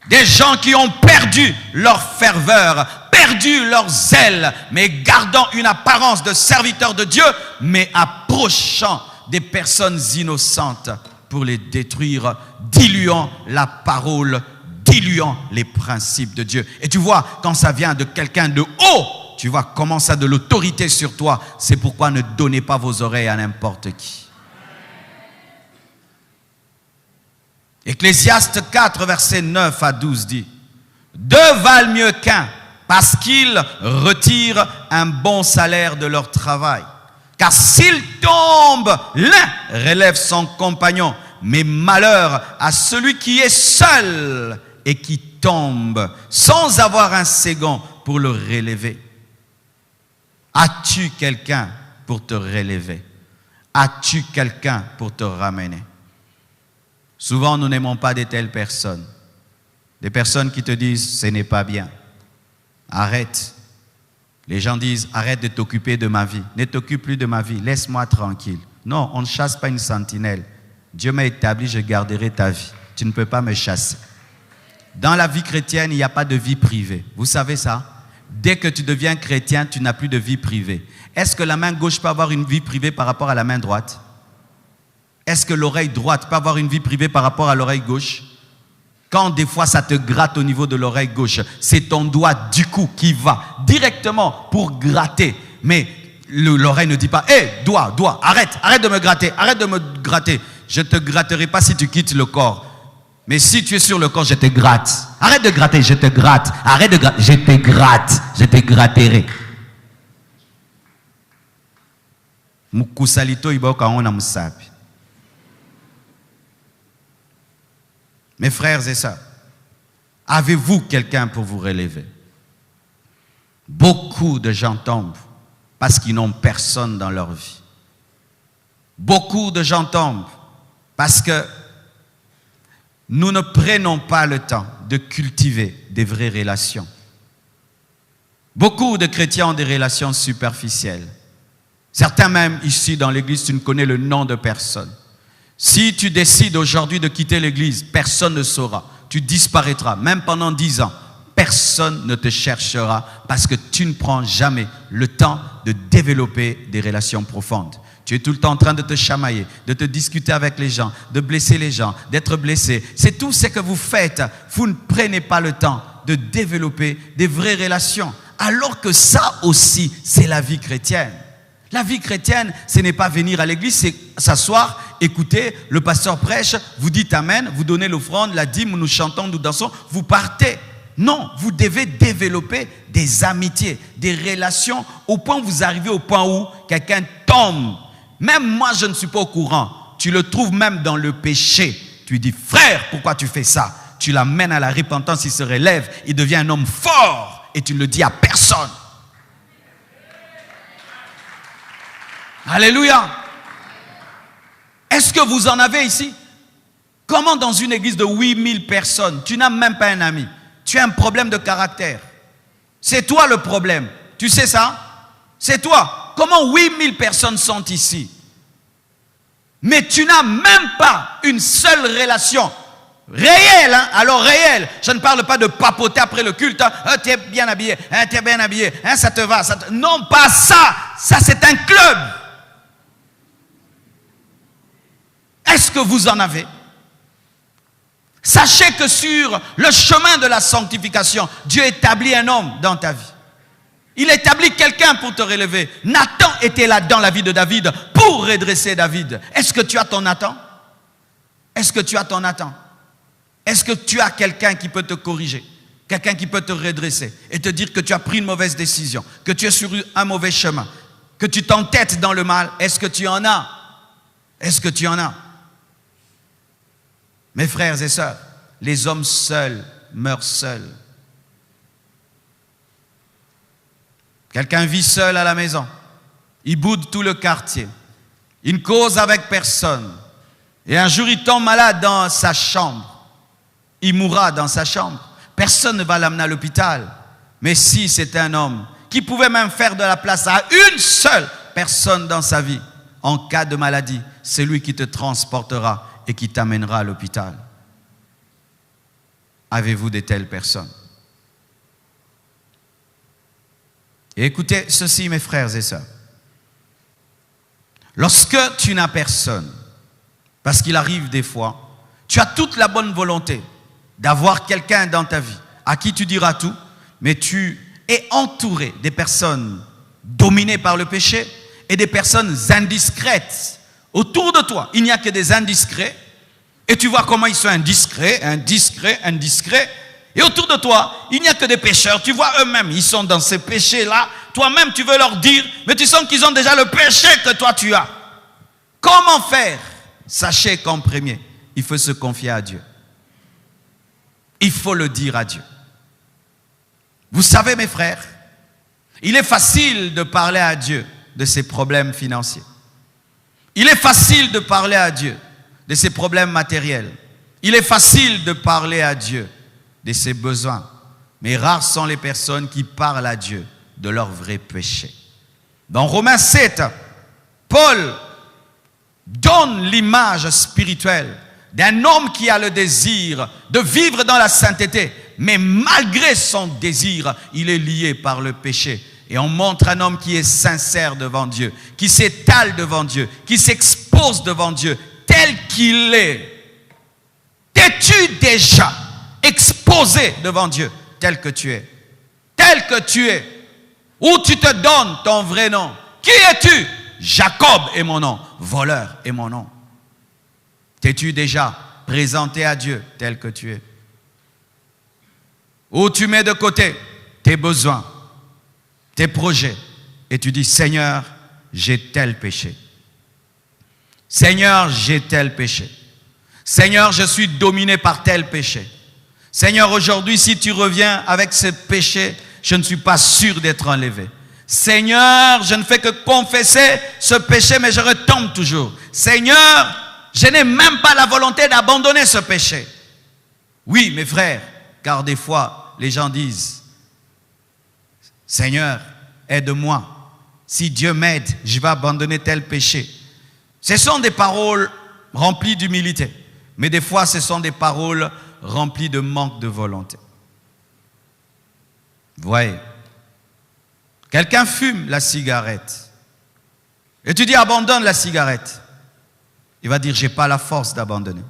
Des gens qui ont perdu leur ferveur, perdu leur zèle, mais gardant une apparence de serviteurs de Dieu, mais approchant des personnes innocentes pour les détruire, diluant la parole, diluant les principes de Dieu. Et tu vois, quand ça vient de quelqu'un de haut, tu vois comment ça a de l'autorité sur toi. C'est pourquoi ne donnez pas vos oreilles à n'importe qui. Ecclésiaste 4, versets 9 à 12 dit « Deux valent mieux qu'un, parce qu'ils retirent un bon salaire de leur travail. Car s'ils tombent, l'un relève son compagnon, mais malheur à celui qui est seul et qui tombe, sans avoir un second pour le relever. As-tu quelqu'un pour te relever? As-tu quelqu'un pour te ramener? » Souvent, nous n'aimons pas de telles personnes. Des personnes qui te disent, ce n'est pas bien. Arrête. Les gens disent, arrête de t'occuper de ma vie. Ne t'occupe plus de ma vie. Laisse-moi tranquille. Non, on ne chasse pas une sentinelle. Dieu m'a établi, je garderai ta vie. Tu ne peux pas me chasser. Dans la vie chrétienne, il n'y a pas de vie privée. Vous savez ça? Dès que tu deviens chrétien, tu n'as plus de vie privée. Est-ce que la main gauche peut avoir une vie privée par rapport à la main droite? Est-ce que l'oreille droite peut avoir une vie privée par rapport à l'oreille gauche? Quand des fois ça te gratte au niveau de l'oreille gauche, c'est ton doigt du cou qui va directement pour gratter. Mais l'oreille ne dit pas, hé, doigt, arrête de me gratter. Je ne te gratterai pas si tu quittes le corps. Mais si tu es sur le corps, je te gratte. Arrête de gratter, je te gratte. Arrête de gratter, je te gratte. Je te gratterai. Mukusalito iboka ona musapi. Mes frères et sœurs, avez-vous quelqu'un pour vous relever? Beaucoup de gens tombent parce qu'ils n'ont personne dans leur vie. Beaucoup de gens tombent parce que nous ne prenons pas le temps de cultiver des vraies relations. Beaucoup de chrétiens ont des relations superficielles. Certains même ici dans l'église, tu ne connais le nom de personne. Si tu décides aujourd'hui de quitter l'église, personne ne saura. Tu disparaîtras, même pendant 10 ans. Personne ne te cherchera parce que tu ne prends jamais le temps de développer des relations profondes. Tu es tout le temps en train de te chamailler, de te discuter avec les gens, de blesser les gens, d'être blessé. C'est tout ce que vous faites. Vous ne prenez pas le temps de développer des vraies relations. Alors que ça aussi, c'est la vie chrétienne. La vie chrétienne, ce n'est pas venir à l'église, c'est s'asseoir, écouter, le pasteur prêche, vous dites amen, vous donnez l'offrande, la dîme, nous chantons, nous dansons, vous partez. Non, vous devez développer des amitiés, des relations, au point où vous arrivez au point où quelqu'un tombe. Même moi, je ne suis pas au courant. Tu le trouves même dans le péché. Tu lui dis, frère, pourquoi tu fais ça? Tu l'amènes à la repentance, il se relève, il devient un homme fort et tu ne le dis à personne. Alléluia. Est-ce que vous en avez ici? Comment dans une église de 8000 personnes, tu n'as même pas un ami? Tu as un problème de caractère. C'est toi le problème. Tu sais ça? C'est toi. Comment 8000 personnes sont ici? Mais tu n'as même pas une seule relation réelle. Hein? Alors réelle, je ne parle pas de papoter après le culte. Hein? Tu es bien habillé, hein? Tu es bien habillé, hein? Ça te va. Non, pas ça. Ça, c'est un club. Est-ce que vous en avez? Sachez que sur le chemin de la sanctification, Dieu établit un homme dans ta vie. Il établit quelqu'un pour te relever. Nathan était là dans la vie de David pour redresser David. Est-ce que tu as ton Nathan? Est-ce que tu as ton Nathan? Est-ce que tu as quelqu'un qui peut te corriger? Quelqu'un qui peut te redresser et te dire que tu as pris une mauvaise décision, que tu es sur un mauvais chemin, que tu t'entêtes dans le mal? Est-ce que tu en as? Est-ce que tu en as? Mes frères et sœurs, les hommes seuls meurent seuls. Quelqu'un vit seul à la maison. Il boude tout le quartier. Il ne cause avec personne. Et un jour, il tombe malade dans sa chambre. Il mourra dans sa chambre. Personne ne va l'amener à l'hôpital. Mais si c'est un homme qui pouvait même faire de la place à une seule personne dans sa vie, en cas de maladie, c'est lui qui te transportera et qui t'amènera à l'hôpital. Avez-vous de telles personnes? Et écoutez ceci, mes frères et sœurs. Lorsque tu n'as personne, parce qu'il arrive des fois, tu as toute la bonne volonté d'avoir quelqu'un dans ta vie à qui tu diras tout, mais tu es entouré des personnes dominées par le péché et des personnes indiscrètes. Autour de toi, il n'y a que des indiscrets. Et tu vois comment ils sont indiscrets. Et autour de toi, il n'y a que des pécheurs. Tu vois eux-mêmes, ils sont dans ces péchés-là. Toi-même, tu veux leur dire, mais tu sens qu'ils ont déjà le péché que toi tu as. Comment faire? Sachez qu'en premier, il faut se confier à Dieu. Il faut le dire à Dieu. Vous savez, mes frères, il est facile de parler à Dieu de ses problèmes financiers. Il est facile de parler à Dieu de ses problèmes matériels. Il est facile de parler à Dieu de ses besoins. Mais rares sont les personnes qui parlent à Dieu de leurs vrais péchés. Dans Romains 7, Paul donne l'image spirituelle d'un homme qui a le désir de vivre dans la sainteté, mais malgré son désir, il est lié par le péché. Et on montre un homme qui est sincère devant Dieu, qui s'étale devant Dieu, qui s'expose devant Dieu, tel qu'il est. T'es-tu déjà exposé devant Dieu, tel que tu es? Tel que tu es. Où tu te donnes ton vrai nom. Qui es-tu? Jacob est mon nom. Voleur est mon nom. T'es-tu déjà présenté à Dieu tel que tu es? Où tu mets de côté tes besoins, tes projets, et tu dis, Seigneur, j'ai tel péché. Seigneur, j'ai tel péché. Seigneur, je suis dominé par tel péché. Seigneur, aujourd'hui, si tu reviens avec ce péché, je ne suis pas sûr d'être enlevé. Seigneur, je ne fais que confesser ce péché, mais je retombe toujours. Seigneur, je n'ai même pas la volonté d'abandonner ce péché. Oui, mes frères, car des fois, les gens disent, Seigneur, aide-moi. Si Dieu m'aide, je vais abandonner tel péché. Ce sont des paroles remplies d'humilité. Mais des fois, ce sont des paroles remplies de manque de volonté. Vous voyez, quelqu'un fume la cigarette. Et tu dis, abandonne la cigarette. Il va dire, je n'ai pas la force d'abandonner.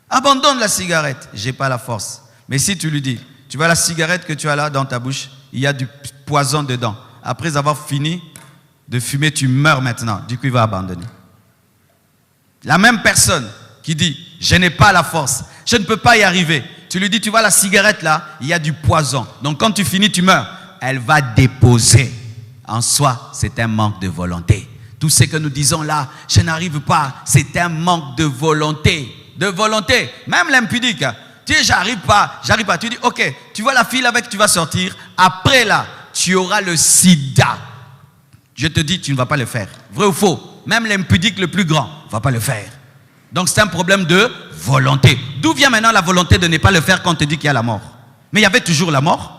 Abandonne la cigarette. Je n'ai pas la force. Mais si tu lui dis, tu vois la cigarette que tu as là dans ta bouche, il y a du poison dedans. Après avoir fini de fumer, tu meurs maintenant. Du coup, il va abandonner. La même personne qui dit, je n'ai pas la force, je ne peux pas y arriver. Tu lui dis, tu vois la cigarette là, il y a du poison. Donc quand tu finis, tu meurs. Elle va déposer. En soi, c'est un manque de volonté. Tout ce que nous disons là, je n'arrive pas, c'est un manque de volonté. de volonté. Même l'impudique. Tu dis, j'arrive pas. Tu dis, ok, tu vois la fille avec qui tu vas sortir. Après là, tu auras le sida. Je te dis, tu ne vas pas le faire. Vrai ou faux? Même l'impudique le plus grand ne va pas le faire. Donc c'est un problème de volonté. D'où vient maintenant la volonté de ne pas le faire quand on te dit qu'il y a la mort? Mais il y avait toujours la mort.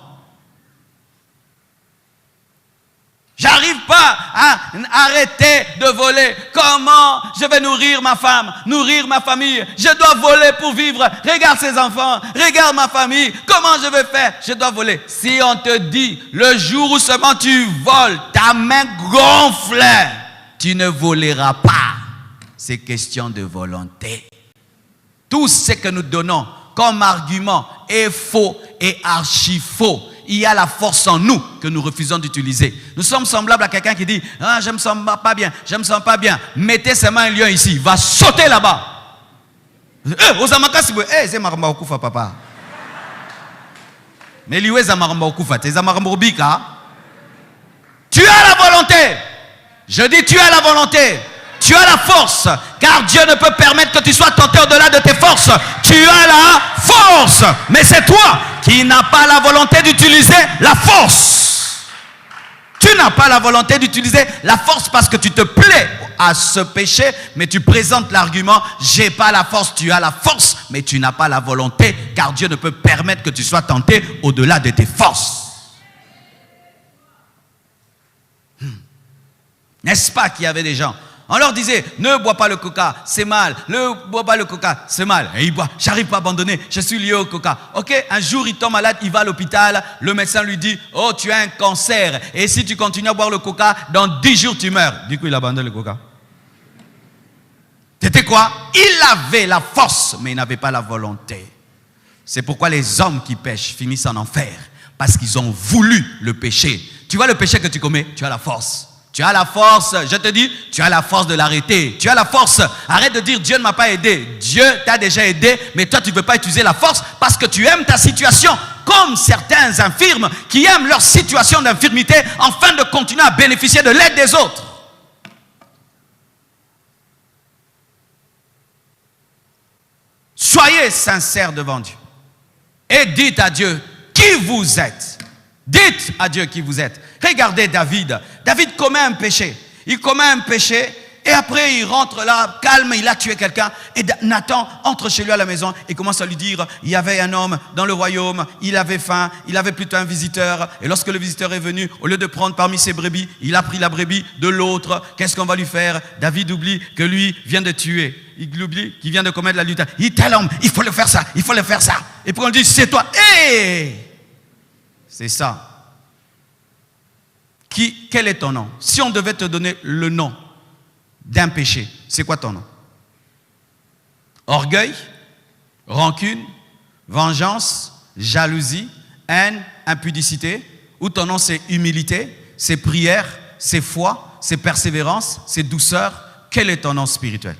J'arrive pas à arrêter de voler. Comment je vais nourrir ma femme, nourrir ma famille? Je dois voler pour vivre. Regarde ces enfants, regarde ma famille. Comment je vais faire? Je dois voler. Si on te dit, le jour où seulement tu voles, ta main gonfle, tu ne voleras pas. C'est question de volonté. Tout ce que nous donnons comme argument est faux et archi faux. Il y a la force en nous que nous refusons d'utiliser. Nous sommes semblables à quelqu'un qui dit « Ah, je ne me sens pas bien, je me sens pas bien. » Mettez ses mains un lion ici, il va sauter là-bas. C'est maramba okufa papa. Mais lui, c'est maramba okufa. Tu as la volonté. Je dis tu as la volonté. Tu as la force, car Dieu ne peut permettre que tu sois tenté au-delà de tes forces. Tu as la force, mais c'est toi qui n'as pas la volonté d'utiliser la force. Tu n'as pas la volonté d'utiliser la force parce que tu te plais à ce péché, mais tu présentes l'argument, j'ai pas la force. Tu as la force, mais tu n'as pas la volonté, car Dieu ne peut permettre que tu sois tenté au-delà de tes forces. N'est-ce pas qu'il y avait des gens? On leur disait, ne bois pas le coca, c'est mal. Ne bois pas le coca, c'est mal. Et il boit, j'arrive pas à abandonner, je suis lié au coca. Ok, un jour il tombe malade, il va à l'hôpital. Le médecin lui dit, oh tu as un cancer. Et si tu continues à boire le coca, dans 10 jours tu meurs. Du coup il abandonne le coca. C'était quoi? Il avait la force, mais il n'avait pas la volonté. C'est pourquoi les hommes qui pêchent finissent en enfer. Parce qu'ils ont voulu le péché. Tu vois le péché que tu commets, tu as la force. Tu as la force, je te dis, tu as la force de l'arrêter. Tu as la force. Arrête de dire Dieu ne m'a pas aidé. Dieu t'a déjà aidé, mais toi tu ne veux pas utiliser la force parce que tu aimes ta situation. Comme certains infirmes qui aiment leur situation d'infirmité afin de continuer à bénéficier de l'aide des autres. Soyez sincères devant Dieu. Et dites à Dieu qui vous êtes. Dites à Dieu qui vous êtes. Regardez David. David commet un péché. Il commet un péché et après il rentre là, calme, il a tué quelqu'un. Et Nathan entre chez lui à la maison et commence à lui dire, il y avait un homme dans le royaume, il avait faim, il avait plutôt un visiteur. Et lorsque le visiteur est venu, au lieu de prendre parmi ses brebis, il a pris la brebis de l'autre. Qu'est-ce qu'on va lui faire? David oublie que lui vient de tuer. Il oublie qu'il vient de commettre l'adultère. Il dit, tel homme, il faut le faire ça, il faut le faire ça. Et puis on lui dit, c'est toi. Hey! C'est ça. Quel est ton nom? Si on devait te donner le nom d'un péché, c'est quoi ton nom? Orgueil, rancune, vengeance, jalousie, haine, impudicité. Ou ton nom c'est humilité, c'est prière, c'est foi, c'est persévérance, c'est douceur. Quel est ton nom spirituel?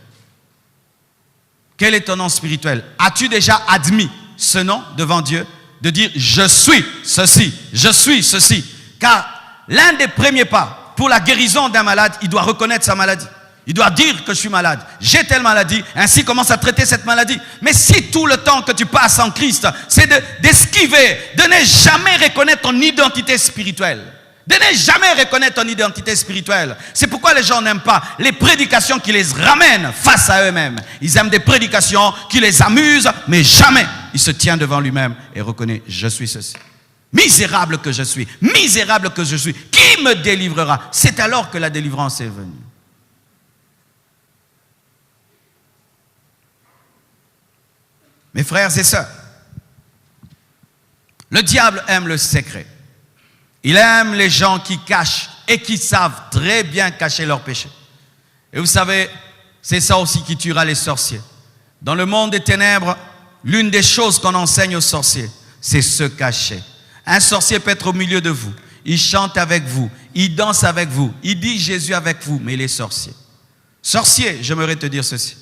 Quel est ton nom spirituel? As-tu déjà admis ce nom devant Dieu? De dire je suis ceci, je suis ceci. Car l'un des premiers pas pour la guérison d'un malade, il doit reconnaître sa maladie. Il doit dire que je suis malade. J'ai telle maladie, ainsi commence à traiter cette maladie. Mais si tout le temps que tu passes en Christ, c'est d'esquiver, de ne jamais reconnaître ton identité spirituelle. De ne jamais reconnaître ton identité spirituelle. C'est pourquoi les gens n'aiment pas les prédications qui les ramènent face à eux-mêmes. Ils aiment des prédications qui les amusent, mais jamais il se tient devant lui-même et reconnaît, je suis ceci. Misérable que je suis, misérable que je suis, qui me délivrera? C'est alors que la délivrance est venue. Mes frères et sœurs, le diable aime le secret. Il aime les gens qui cachent et qui savent très bien cacher leurs péchés. Et vous savez, c'est ça aussi qui tuera les sorciers. Dans le monde des ténèbres, l'une des choses qu'on enseigne aux sorciers, c'est se cacher. Un sorcier peut être au milieu de vous. Il chante avec vous. Il danse avec vous. Il dit Jésus avec vous. Mais il est sorcier. Sorcier, j'aimerais te dire ceci.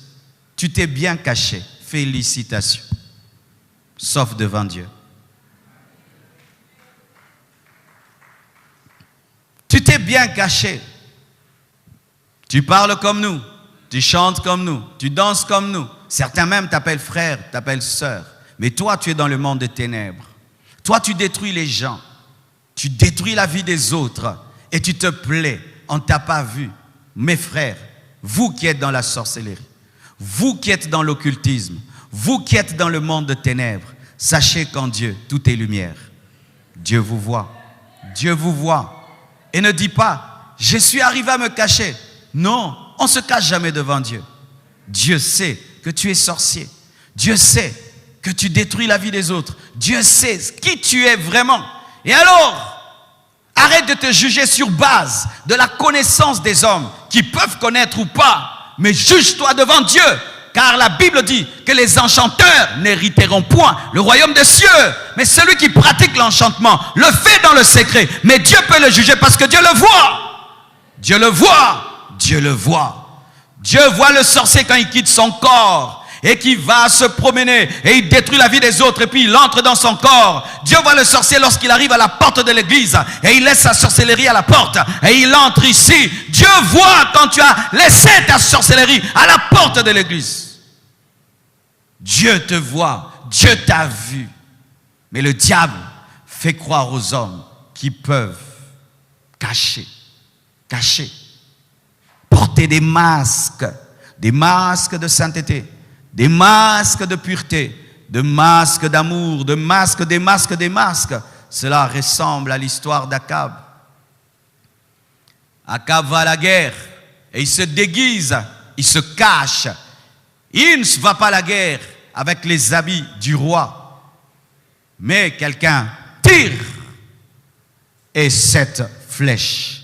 Tu t'es bien caché. Félicitations. Sauf devant Dieu. Tu t'es bien caché. Tu parles comme nous. Tu chantes comme nous. Tu danses comme nous. Certains même t'appellent frère, t'appellent sœur. Mais toi, tu es dans le monde des ténèbres. Toi, tu détruis les gens. Tu détruis la vie des autres. Et tu te plais, on ne t'a pas vu. Mes frères, vous qui êtes dans la sorcellerie, vous qui êtes dans l'occultisme, vous qui êtes dans le monde de ténèbres, sachez qu'en Dieu, tout est lumière. Dieu vous voit. Dieu vous voit. Et ne dis pas, je suis arrivé à me cacher. Non, on ne se cache jamais devant Dieu. Dieu sait que tu es sorcier. Dieu sait que tu détruis la vie des autres. Dieu sait qui tu es vraiment. Et alors, arrête de te juger sur base de la connaissance des hommes qui peuvent connaître ou pas, mais juge-toi devant Dieu. Car la Bible dit que les enchanteurs n'hériteront point le royaume des cieux. Mais celui qui pratique l'enchantement le fait dans le secret. Mais Dieu peut le juger parce que Dieu le voit. Dieu le voit. Dieu le voit. Dieu voit le sorcier quand il quitte son corps et qui va se promener et il détruit la vie des autres et puis il entre dans son corps. Dieu voit le sorcier lorsqu'il arrive à la porte de l'église et il laisse sa sorcellerie à la porte et il entre ici. Dieu voit quand tu as laissé ta sorcellerie à la porte de l'église. Dieu te voit, Dieu t'a vu. Mais le diable fait croire aux hommes qui peuvent cacher, porter des masques de sainteté, des masques de pureté, des masques d'amour, des masques. Cela ressemble à l'histoire d'Akab. Akab va à la guerre et il se déguise, il se cache. Il ne va pas à la guerre avec les habits du roi. Mais quelqu'un tire et cette flèche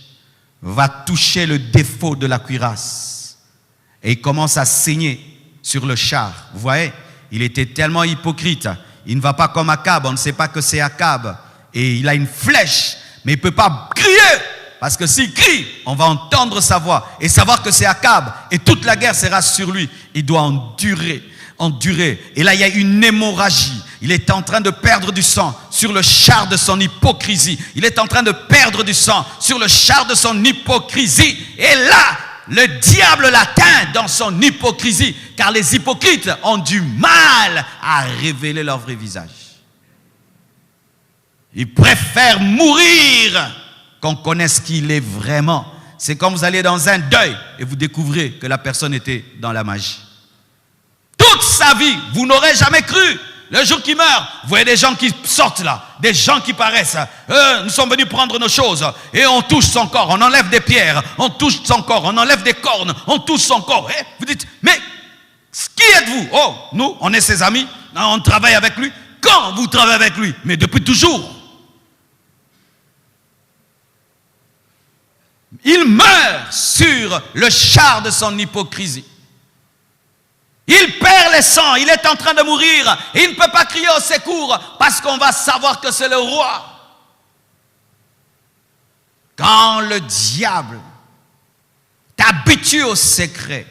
va toucher le défaut de la cuirasse. Et il commence à saigner sur le char. Vous voyez, il était tellement hypocrite. Il ne va pas comme Akab, on ne sait pas que c'est Akab. Et il a une flèche, mais il ne peut pas crier. Parce que s'il crie, on va entendre sa voix et savoir que c'est Akab. Et toute la guerre sera sur lui. Il doit endurer. Et là, il y a une hémorragie. Il est en train de perdre du sang sur le char de son hypocrisie. Il est en train de perdre du sang sur le char de son hypocrisie. Et là, le diable l'atteint dans son hypocrisie. Car les hypocrites ont du mal à révéler leur vrai visage. Ils préfèrent mourir qu'on connaisse qui il est vraiment. C'est comme vous allez dans un deuil et vous découvrez que la personne était dans la magie. Toute sa vie, vous n'aurez jamais cru. Le jour qu'il meurt, vous voyez des gens qui sortent là, des gens qui paraissent. Nous sommes venus prendre nos choses et on touche son corps, on enlève des pierres, on touche son corps, on enlève des cornes, on touche son corps. Et vous dites, mais qui êtes-vous? Oh, nous, on est ses amis, on travaille avec lui. Quand vous travaillez avec lui? Mais depuis toujours. Il meurt sur le char de son hypocrisie. Il perd les sangs, il est en train de mourir. Et il ne peut pas crier au secours parce qu'on va savoir que c'est le roi. Quand le diable t'habitue au secret,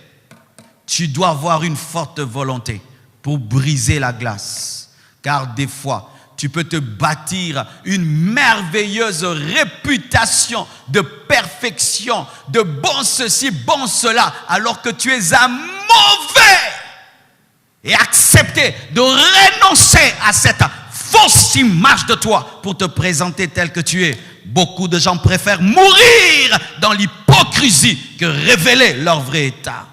tu dois avoir une forte volonté pour briser la glace. Car des fois, tu peux te bâtir une merveilleuse réputation de perfection, de bon ceci, bon cela, alors que tu es un mauvais. Et accepter de renoncer à cette fausse image de toi pour te présenter tel que tu es. Beaucoup de gens préfèrent mourir dans l'hypocrisie que révéler leur vrai état.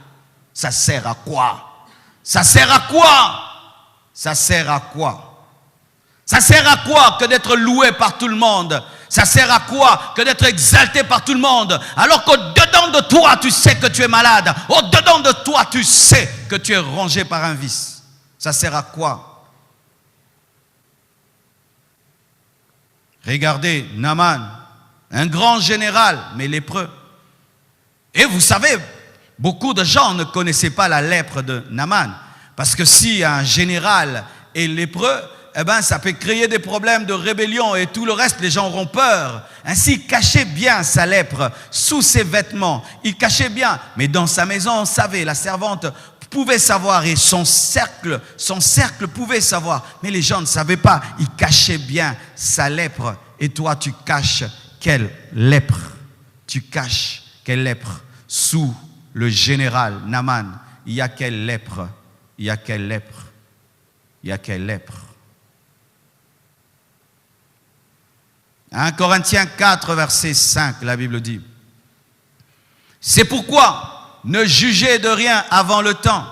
Ça sert à quoi? Ça sert à quoi? Ça sert à quoi? Ça sert à quoi que d'être loué par tout le monde? Ça sert à quoi que d'être exalté par tout le monde? Alors qu'au-dedans de toi, tu sais que tu es malade. Au-dedans de toi, tu sais que tu es rongé par un vice. Ça sert à quoi? Regardez Naaman, un grand général, mais lépreux. Et vous savez, beaucoup de gens ne connaissaient pas la lèpre de Naaman. Parce que si un général est lépreux, eh ben, ça peut créer des problèmes de rébellion et tout le reste, les gens auront peur. Ainsi, il cachait bien sa lèpre sous ses vêtements. Il cachait bien, mais dans sa maison, on savait, la servante pouvait savoir et son cercle pouvait savoir. Mais les gens ne savaient pas, il cachait bien sa lèpre. Et toi, tu caches quelle lèpre? Tu caches quelle lèpre? Sous le général Naaman, il y a quelle lèpre? il n'y a quelle lèpre. Il n'y a quelle lèpre. 1 Corinthiens 4, verset 5, la Bible dit, « C'est pourquoi ne jugez de rien avant le temps,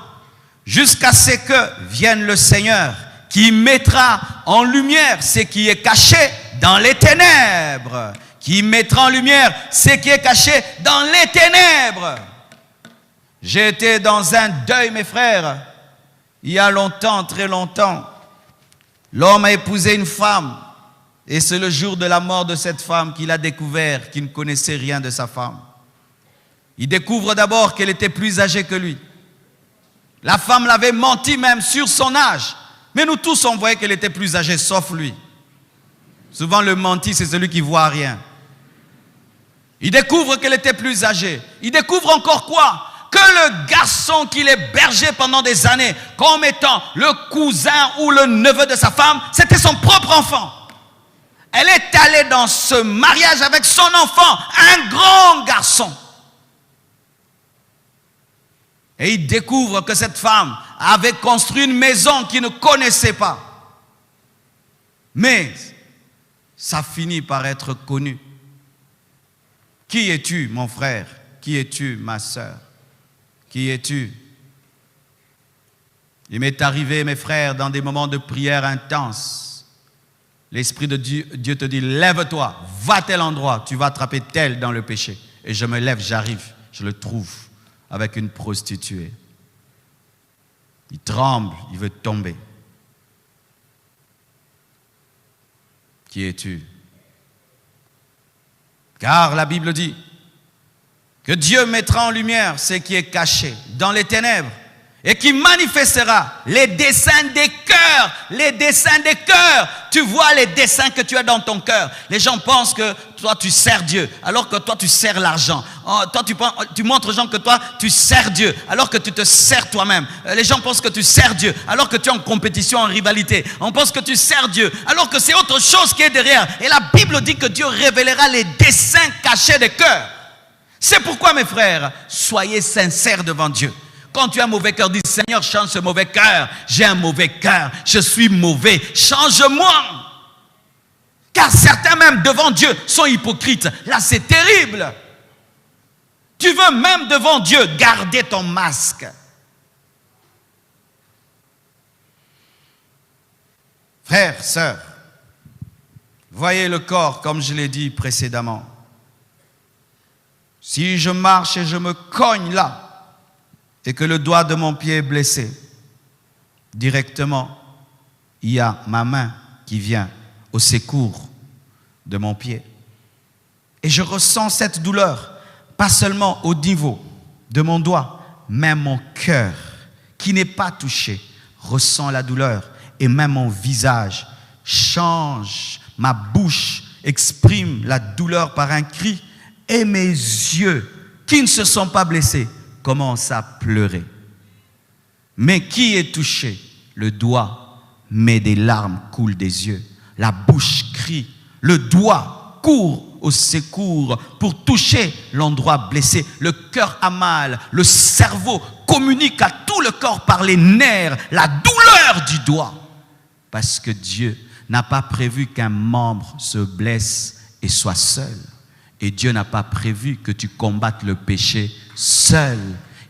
jusqu'à ce que vienne le Seigneur, qui mettra en lumière ce qui est caché dans les ténèbres. » Qui mettra en lumière ce qui est caché dans les ténèbres. J'ai été dans un deuil, mes frères, il y a longtemps, très longtemps. L'homme a épousé une femme, et c'est le jour de la mort de cette femme qu'il a découvert qu'il ne connaissait rien de sa femme. Il découvre d'abord qu'elle était plus âgée que lui. La femme l'avait menti même sur son âge, mais nous tous on voyait qu'elle était plus âgée, sauf lui. Souvent le menti, c'est celui qui ne voit rien. Il découvre qu'elle était plus âgée. Il découvre encore quoi? Que le garçon qu'il hébergeait pendant des années, comme étant le cousin ou le neveu de sa femme, c'était son propre enfant. Elle est allée dans ce mariage avec son enfant, un grand garçon. Et il découvre que cette femme avait construit une maison qu'il ne connaissait pas. Mais ça finit par être connu. Qui es-tu, mon frère? Qui es-tu, ma sœur? Qui es-tu? Il m'est arrivé, mes frères, dans des moments de prière intense. L'Esprit de Dieu te dit, lève-toi, va à tel endroit, tu vas attraper tel dans le péché. Et je me lève, j'arrive, je le trouve avec une prostituée. Il tremble, il veut tomber. Qui es-tu? Car la Bible dit que Dieu mettra en lumière ce qui est caché dans les ténèbres et qui manifestera les desseins des cœurs. Les desseins des cœurs. Tu vois les desseins que tu as dans ton cœur. Les gens pensent que toi tu sers Dieu alors que toi tu sers l'argent. Toi tu montres aux gens que toi tu sers Dieu alors que tu te sers toi-même. Les gens pensent que tu sers Dieu alors que tu es en compétition, en rivalité. On pense que tu sers Dieu alors que c'est autre chose qui est derrière. Et la Bible dit que Dieu révélera les desseins cachés des cœurs. C'est pourquoi, mes frères, soyez sincères devant Dieu. Quand tu as un mauvais cœur, dis, Seigneur, change ce mauvais cœur. J'ai un mauvais cœur, je suis mauvais, change-moi. Car certains même devant Dieu sont hypocrites. Là, c'est terrible. Tu veux même devant Dieu garder ton masque. Frères, sœurs, voyez le corps comme je l'ai dit précédemment. Si je marche et je me cogne là, et que le doigt de mon pied est blessé, directement, il y a ma main qui vient au secours de mon pied. Et je ressens cette douleur, pas seulement au niveau de mon doigt, même mon cœur, qui n'est pas touché, ressent la douleur. Et même mon visage change, ma bouche exprime la douleur par un cri. Et mes yeux, qui ne se sont pas blessés, commencent à pleurer. Mais qui est touché? Le doigt, mais des larmes coulent des yeux. La bouche crie. Le doigt court au secours pour toucher l'endroit blessé. Le cœur a mal. Le cerveau communique à tout le corps par les nerfs la douleur du doigt. Parce que Dieu n'a pas prévu qu'un membre se blesse et soit seul. Et Dieu n'a pas prévu que tu combattes le péché seul.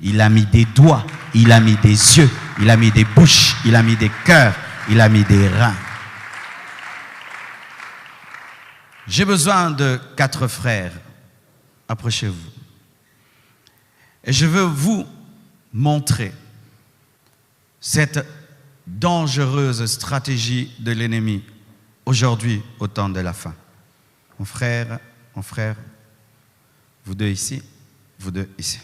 Il a mis des doigts, il a mis des yeux, il a mis des bouches, il a mis des cœurs, il a mis des reins. J'ai besoin de 4 frères. Approchez-vous. Et je veux vous montrer cette dangereuse stratégie de l'ennemi aujourd'hui au temps de la fin. Mon frère, vous deux ici, vous deux ici.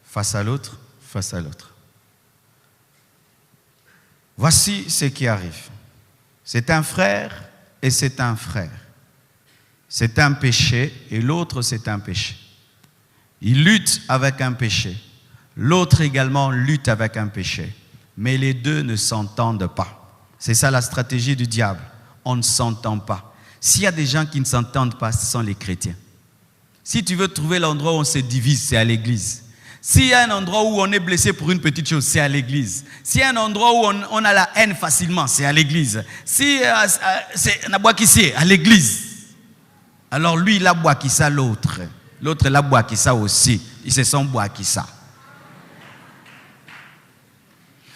Face à l'autre, face à l'autre. Voici ce qui arrive. C'est un frère et c'est un frère. C'est un péché et l'autre c'est un péché. Ils luttent avec un péché. L'autre également lutte avec un péché. Mais les deux ne s'entendent pas. C'est ça la stratégie du diable. On ne s'entend pas. S'il y a des gens qui ne s'entendent pas, ce sont les chrétiens. Si tu veux trouver l'endroit où on se divise, c'est à l'église. S'il y a un endroit où on est blessé pour une petite chose, c'est à l'église. S'il y a un endroit où on a la haine facilement, c'est à l'église. Si c'est à l'église. Alors lui, il a Bouakissa l'autre. L'autre, il a Bouakissa aussi. Ils se sont Bouakissa.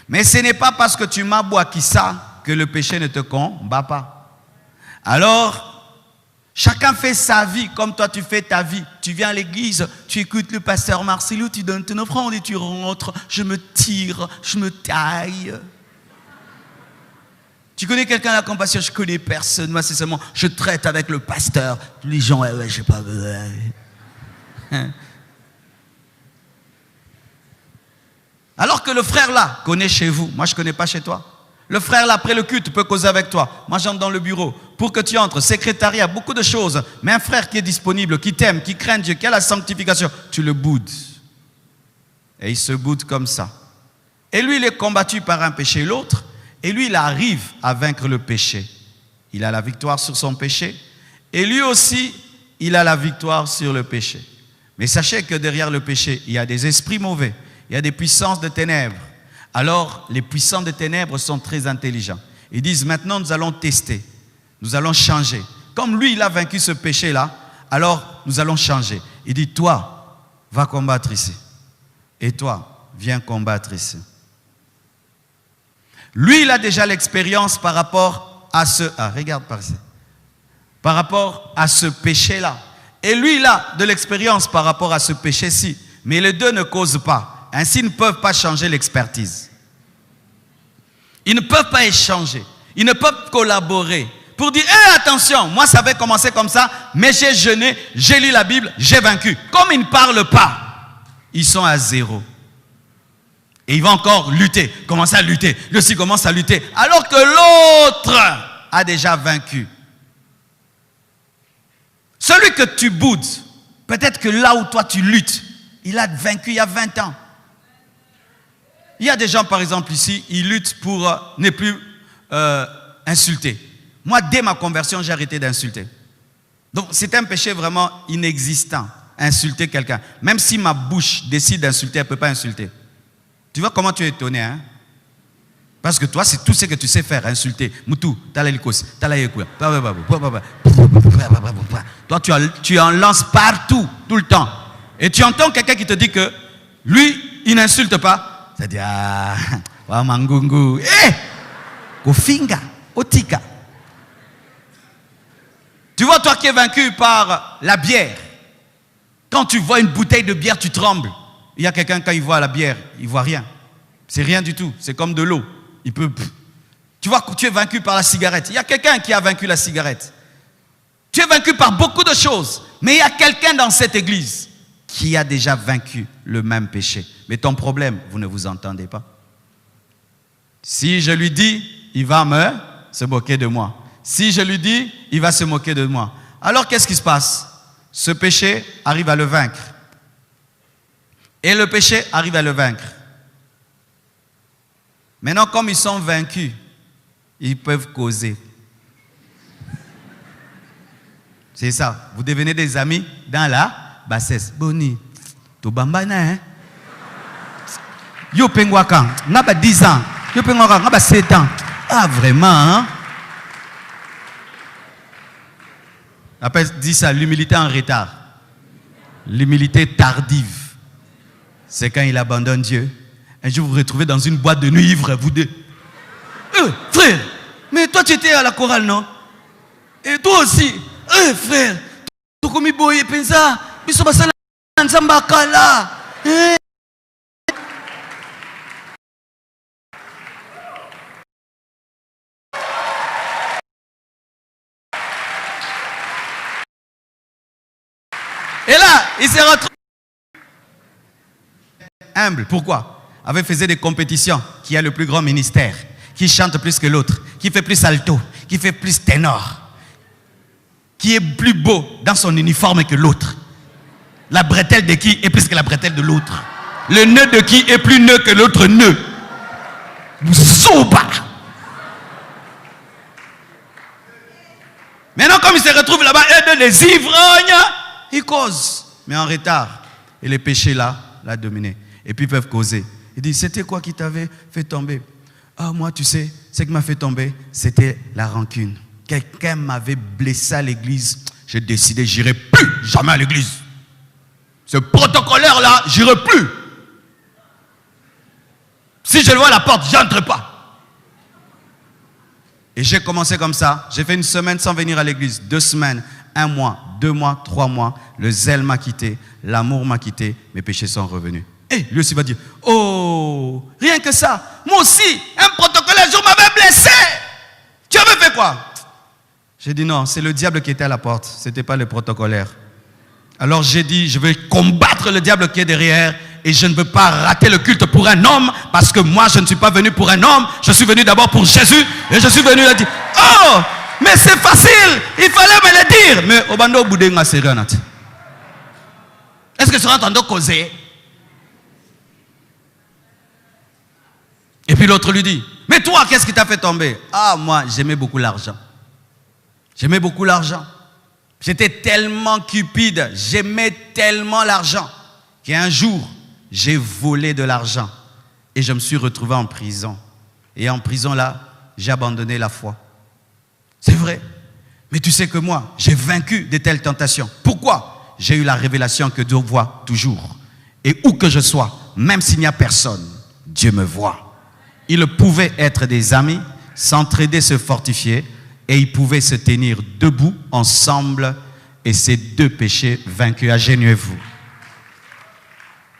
Mais ce n'est pas parce que tu m'as Bouakissa que le péché ne te combat pas. Alors, chacun fait sa vie comme toi tu fais ta vie. Tu viens à l'église, tu écoutes le pasteur Marcelo, tu donnes ton offrande et tu rentres. Je me tire, je me taille. Tu connais quelqu'un à la compassion? Je connais personne. Moi, c'est seulement, je traite avec le pasteur. Tous les gens, ouais, je sais pas. Alors que le frère là connaît chez vous. Moi, je ne connais pas chez toi. Le frère là, après le culte, peut causer avec toi. Moi, j'entre dans le bureau. Pour que tu entres, secrétariat, beaucoup de choses. Mais un frère qui est disponible, qui t'aime, qui craint Dieu, qui a la sanctification, tu le boudes. Et il se boude comme ça. Et lui, il est combattu par un péché, l'autre. Et lui, il arrive à vaincre le péché. Il a la victoire sur son péché. Et lui aussi, il a la victoire sur le péché. Mais sachez que derrière le péché, il y a des esprits mauvais. Il y a des puissances de ténèbres. Alors, les puissants des ténèbres sont très intelligents. Ils disent, maintenant, nous allons tester. Nous allons changer. Comme lui, il a vaincu ce péché-là, alors nous allons changer. Il dit, toi, va combattre ici. Et toi, viens combattre ici. Lui, il a déjà l'expérience par rapport à ce... Ah, regarde par ici. Par rapport à ce péché-là. Et lui, il a de l'expérience par rapport à ce péché-ci. Mais les deux ne causent pas. Ainsi, ils ne peuvent pas changer l'expertise. Ils ne peuvent pas échanger. Ils ne peuvent collaborer. Pour dire, hey, attention, moi ça avait commencé comme ça, mais j'ai jeûné, j'ai lu la Bible, j'ai vaincu. Comme ils ne parlent pas, ils sont à zéro. Et ils vont encore lutter, commencer à lutter. Le ci commence à lutter, alors que l'autre a déjà vaincu. Celui que tu boudes, peut-être que là où toi tu luttes, il a vaincu il y a 20 ans. Il y a des gens, par exemple, ici, ils luttent pour ne plus insulter. Moi, dès ma conversion, j'ai arrêté d'insulter. Donc, c'est un péché vraiment inexistant, insulter quelqu'un. Même si ma bouche décide d'insulter, elle ne peut pas insulter. Tu vois comment tu es étonné, hein? Parce que toi, c'est tout ce que tu sais faire, insulter. Moutou, talalikos, talayekouya. Toi, tu en lances partout, tout le temps. Et tu entends quelqu'un qui te dit que lui, il n'insulte pas. Ça dit, ah, wamangungu, kofinga, otika. Tu vois, toi qui es vaincu par la bière, quand tu vois une bouteille de bière, tu trembles. Il y a quelqu'un, quand il voit la bière, il ne voit rien. C'est rien du tout, c'est comme de l'eau. Il peut... Tu vois, tu es vaincu par la cigarette. Il y a quelqu'un qui a vaincu la cigarette. Tu es vaincu par beaucoup de choses. Mais il y a quelqu'un dans cette église qui a déjà vaincu le même péché. Mais ton problème, vous ne vous entendez pas. Si je lui dis, il va se moquer de moi. Si je lui dis, il va se moquer de moi. Alors qu'est-ce qui se passe? Ce péché arrive à le vaincre. Et le péché arrive à le vaincre. Maintenant, comme ils sont vaincus, ils peuvent causer. C'est ça. Vous devenez des amis dans la bassesse. Boni, to bambana, hein? Yo pengwaka, n'a pas 10 ans. Yo pengwaka, n'a pas 7 ans. Ah, vraiment, hein? On dit ça, l'humilité en retard. L'humilité tardive. C'est quand il abandonne Dieu. Un jour, vous vous retrouvez dans une boîte de nuit ivre, vous deux. Frère, mais toi tu étais à la chorale, non? Et toi aussi. Frère, tu as commis boye, pensa, biso basala nzambakala. Et là, il s'est retrouvé humble. Pourquoi? Avait faisait des compétitions. Qui a le plus grand ministère, qui chante plus que l'autre, qui fait plus alto, qui fait plus ténor, qui est plus beau dans son uniforme que l'autre. La bretelle de qui est plus que la bretelle de l'autre. Le nœud de qui est plus nœud que l'autre nœud. Souba. Maintenant, comme il se retrouve là-bas, et de les ivrognes, il cause. mais en retard. Et les péchés là, l'a dominé. Et puis ils peuvent causer. Il dit, c'était quoi qui t'avait fait tomber? Ah, moi, tu sais, ce qui m'a fait tomber, c'était la rancune. Quelqu'un m'avait blessé à l'église. J'ai décidé, j'irai plus jamais à l'église. Ce protocolaire-là, j'irai plus. Si je le vois à la porte, j'entre pas. Et j'ai commencé comme ça. J'ai fait une semaine sans venir à l'église. 2 semaines, 1 mois, 2 mois, 3 mois. Le zèle m'a quitté, l'amour m'a quitté, mes péchés sont revenus. Et lui aussi va dire, oh, rien que ça. Moi aussi, un protocolaire, un jour m'avait blessé. Tu avais fait quoi? J'ai dit non, c'est le diable qui était à la porte. Ce n'était pas le protocolaire. Alors j'ai dit, je vais combattre le diable qui est derrière. Et je ne veux pas rater le culte pour un homme. Parce que moi, je ne suis pas venu pour un homme. Je suis venu d'abord pour Jésus. Et je suis venu lui dire, oh, mais c'est facile. Il fallait me le dire. Mais au bando boudinga c'est rien. Est-ce que tu seras entendu causer? Et puis l'autre lui dit, mais toi, qu'est-ce qui t'a fait tomber? Ah, moi, j'aimais beaucoup l'argent. J'aimais beaucoup l'argent. J'étais tellement cupide, j'aimais tellement l'argent qu'un jour, j'ai volé de l'argent et je me suis retrouvé en prison. Et en prison là, j'ai abandonné la foi. C'est vrai. Mais tu sais que moi, j'ai vaincu de telles tentations. Pourquoi? J'ai eu la révélation que Dieu voit toujours. Et où que je sois, même s'il n'y a personne, Dieu me voit. Ils pouvaient être des amis, s'entraider, se fortifier, et ils pouvaient se tenir debout ensemble, et ces 2 péchés vaincus. Agenouillez-vous.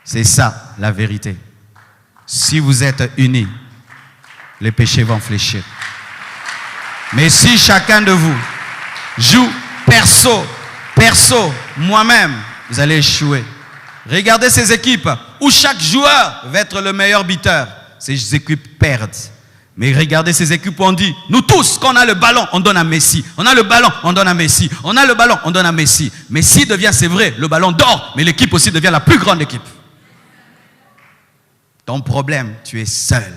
C'est ça la vérité. Si vous êtes unis, les péchés vont fléchir. Mais si chacun de vous joue perso, moi-même, vous allez échouer. Regardez ces équipes où chaque joueur va être le meilleur buteur. Ces équipes perdent. Mais regardez ces équipes où on dit, nous tous, quand on a le ballon, on donne à Messi. On a le ballon, on donne à Messi. On a le ballon, on donne à Messi. Messi devient, c'est vrai, le ballon d'or, mais l'équipe aussi devient la plus grande équipe. Ton problème, tu es seul.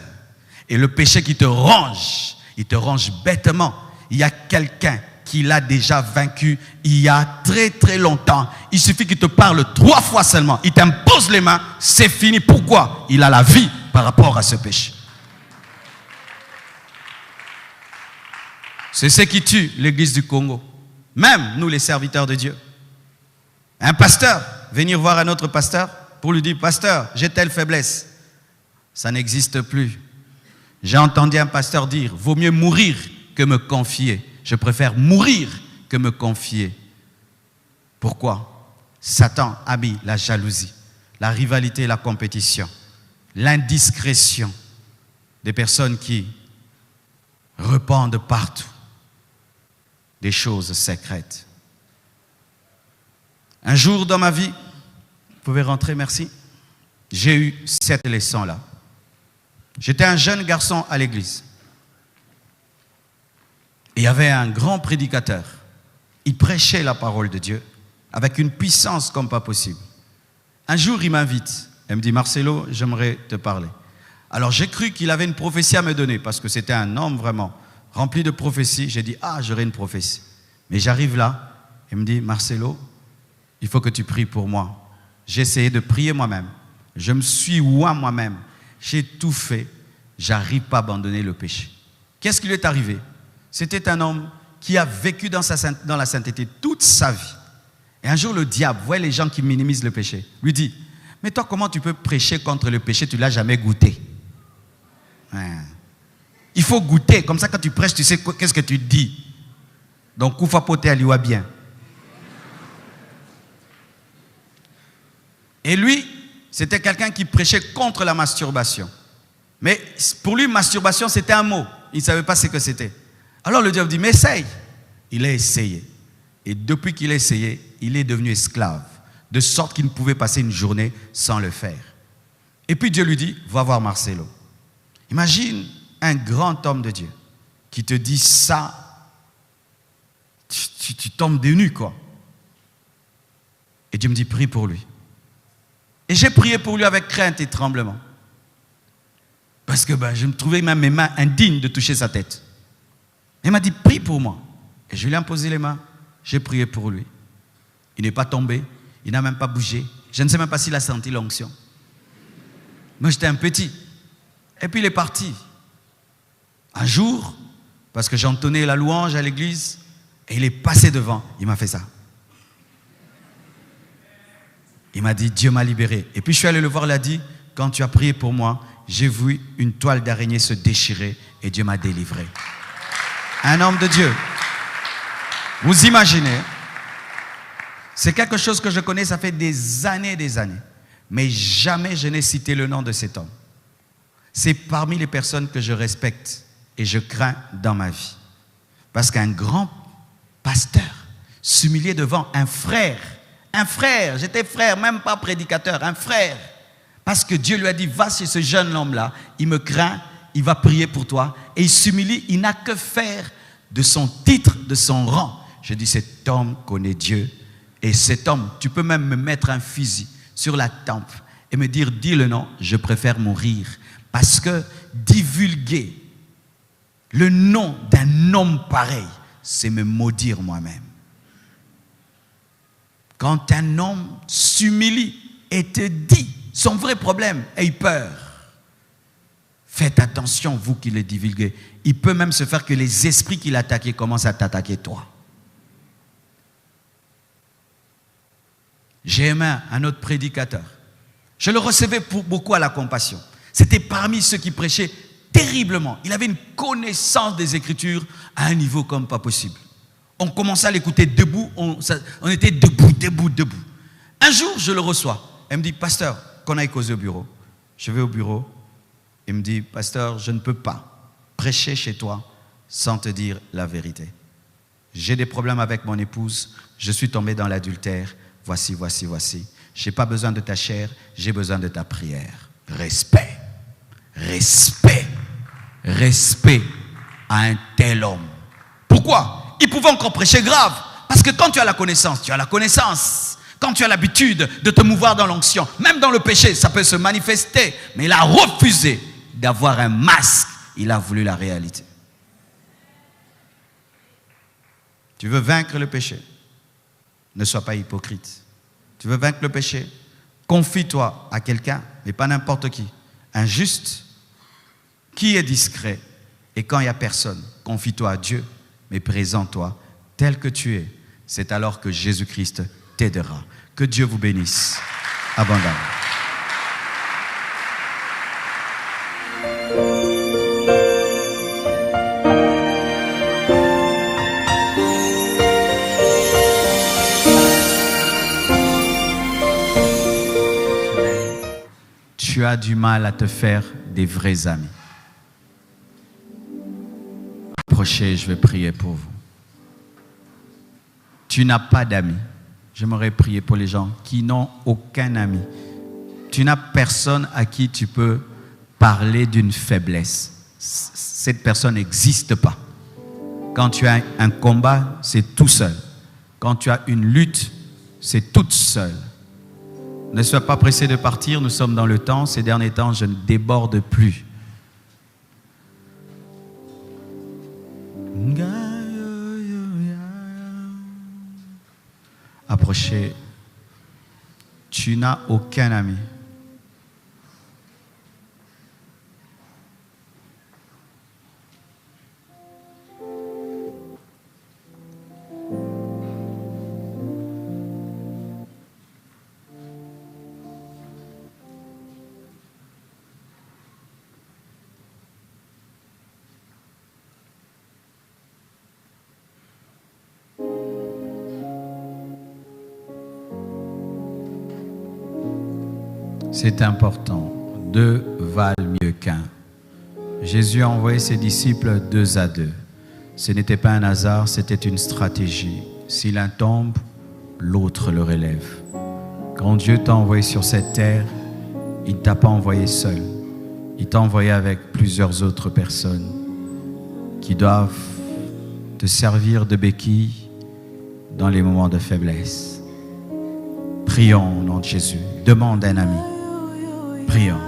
Et le péché qui te ronge, il te ronge bêtement. Il y a quelqu'un qui l'a déjà vaincu il y a très très longtemps. Il suffit qu'il te parle 3 fois seulement. Il t'impose les mains, c'est fini. Pourquoi? Il a la vie par rapport à ce péché. C'est ce qui tue l'église du Congo. Même nous les serviteurs de Dieu. Un pasteur, venir voir un autre pasteur pour lui dire, pasteur, j'ai telle faiblesse. Ça n'existe plus. J'ai entendu un pasteur dire, vaut mieux mourir que me confier. Je préfère mourir que me confier. Pourquoi? Satan habille la jalousie, la rivalité et la compétition, l'indiscrétion des personnes qui répandent partout des choses secrètes. Un jour dans ma vie, vous pouvez rentrer, merci, j'ai eu cette leçon-là. J'étais un jeune garçon à l'église. Et il y avait un grand prédicateur. Il prêchait la parole de Dieu avec une puissance comme pas possible. Un jour, il m'invite. Il me dit, Marcelo, j'aimerais te parler. Alors, j'ai cru qu'il avait une prophétie à me donner parce que c'était un homme vraiment rempli de prophéties. J'ai dit, ah, j'aurai une prophétie. Mais j'arrive là, il me dit, Marcelo, il faut que tu pries pour moi. J'ai essayé de prier moi-même. Je me suis oint moi-même. J'ai tout fait. J'arrive pas à abandonner le péché. Qu'est-ce qui lui est arrivé? C'était un homme qui a vécu dans la sainteté toute sa vie. Et un jour, le diable, voit les gens qui minimisent le péché, lui dit, mais toi, comment tu peux prêcher contre le péché? Tu ne l'as jamais goûté. Ouais. Il faut goûter. Comme ça, quand tu prêches, tu sais qu'est-ce que tu dis. Donc, koufa poté aliwa bien. Et lui, c'était quelqu'un qui prêchait contre la masturbation. Mais pour lui, masturbation, c'était un mot. Il ne savait pas ce que c'était. Alors le diable dit, mais essaye. Il a essayé. Et depuis qu'il a essayé, il est devenu esclave. De sorte qu'il ne pouvait passer une journée sans le faire. Et puis Dieu lui dit, va voir Marcelo. Imagine un grand homme de Dieu qui te dit ça. Tu tombes des nues, quoi. Et Dieu me dit, prie pour lui. Et j'ai prié pour lui avec crainte et tremblement. Parce que je me trouvais même mes mains indignes de toucher sa tête. Il m'a dit, prie pour moi. Et je lui ai imposé les mains. J'ai prié pour lui. Il n'est pas tombé. Il n'a même pas bougé. Je ne sais même pas s'il a senti l'onction. Moi, j'étais un petit. Et puis, il est parti. Un jour, parce que j'entonnais la louange à l'église, et il est passé devant. Il m'a fait ça. Il m'a dit, Dieu m'a libéré. Et puis, je suis allé le voir, il a dit, quand tu as prié pour moi, j'ai vu une toile d'araignée se déchirer et Dieu m'a délivré. Un homme de Dieu. Vous imaginez, c'est quelque chose que je connais, ça fait des années, mais jamais je n'ai cité le nom de cet homme. C'est parmi les personnes que je respecte et je crains dans ma vie. Parce qu'un grand pasteur s'humiliait devant un frère, j'étais frère, même pas prédicateur, un frère. Parce que Dieu lui a dit, va chez ce jeune homme-là, il me craint, il va prier pour toi. Et il s'humilie, il n'a que faire de son titre, de son rang. Je dis, cet homme connaît Dieu. Et cet homme, tu peux même me mettre un fusil sur la tempe et me dire, dis le nom, je préfère mourir. Parce que divulguer le nom d'un homme pareil, c'est me maudire moi-même. Quand un homme s'humilie et te dit son vrai problème, ait peur, faites attention, vous qui le divulguez. Il peut même se faire que les esprits qui l'attaquaient commencent à t'attaquer toi. J'ai aimé un autre prédicateur. Je le recevais beaucoup à la compassion. C'était parmi ceux qui prêchaient terriblement. Il avait une connaissance des Écritures à un niveau comme pas possible. On commençait à l'écouter debout, on était debout. Un jour, je le reçois. Elle me dit, pasteur, qu'on aille causer au bureau. Je vais au bureau. Il me dit, pasteur, je ne peux pas prêcher chez toi sans te dire la vérité. J'ai des problèmes avec mon épouse. Je suis tombé dans l'adultère. Voici. Je n'ai pas besoin de ta chair, j'ai besoin de ta prière. Respect à un tel homme. Pourquoi? Il pouvait encore prêcher grave. Parce que quand tu as la connaissance, Quand tu as l'habitude de te mouvoir dans l'onction, même dans le péché, ça peut se manifester. Mais il a refusé d'avoir un masque. Il a voulu la réalité. Tu veux vaincre le péché? Ne sois pas hypocrite. Tu veux vaincre le péché? Confie-toi à quelqu'un, mais pas n'importe qui. Un juste, qui est discret. Et quand il n'y a personne, confie-toi à Dieu, mais présente-toi tel que tu es. C'est alors que Jésus-Christ t'aidera. Que Dieu vous bénisse abondamment. Tu as du mal à te faire des vrais amis. Approchez, je vais prier pour vous. Tu n'as pas d'amis. J'aimerais prier pour les gens qui n'ont aucun ami. Tu n'as personne à qui tu peux parler d'une faiblesse. Cette personne n'existe pas. Quand tu as un combat, c'est tout seul. Quand tu as une lutte, c'est toute seule. Ne sois pas pressé de partir, nous sommes dans le temps. Ces derniers temps, je ne déborde plus. Approchez. Tu n'as aucun ami. C'est important. 2 valent mieux qu'un. Jésus a envoyé ses disciples 2 à 2. Ce n'était pas un hasard, c'était une stratégie. Si l'un tombe, l'autre le relève. Quand Dieu t'a envoyé sur cette terre, il ne t'a pas envoyé seul. Il t'a envoyé avec plusieurs autres personnes qui doivent te servir de béquille dans les moments de faiblesse. Prions au nom de Jésus. Demande un ami. Prions.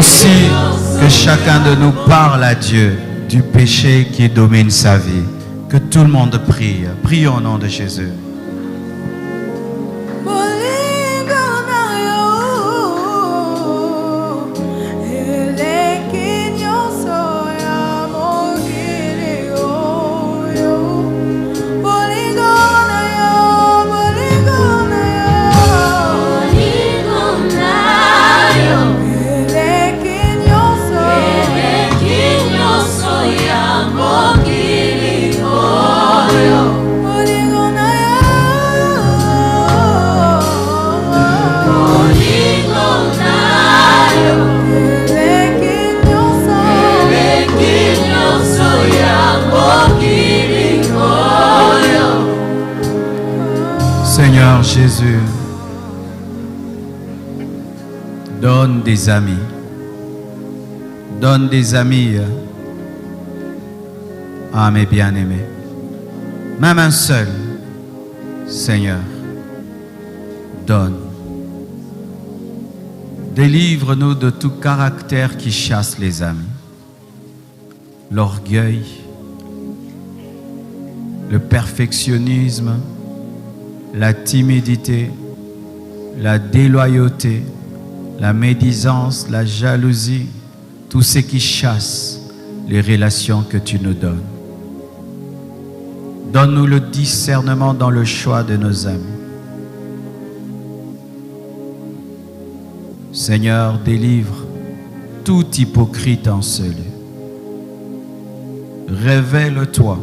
aussi que chacun de nous parle à Dieu du péché qui domine sa vie. Que tout le monde prie. Prions au nom de Jésus. Seigneur Jésus, donne des amis. Donne des amis à mes bien-aimés. Même un seul, Seigneur, donne. Délivre-nous de tout caractère qui chasse les amis. L'orgueil, le perfectionnisme, la timidité, la déloyauté, la médisance, la jalousie, tout ce qui chasse les relations que tu nous donnes. Donne-nous le discernement dans le choix de nos amis. Seigneur, délivre tout hypocrite en ce lieu. Révèle-toi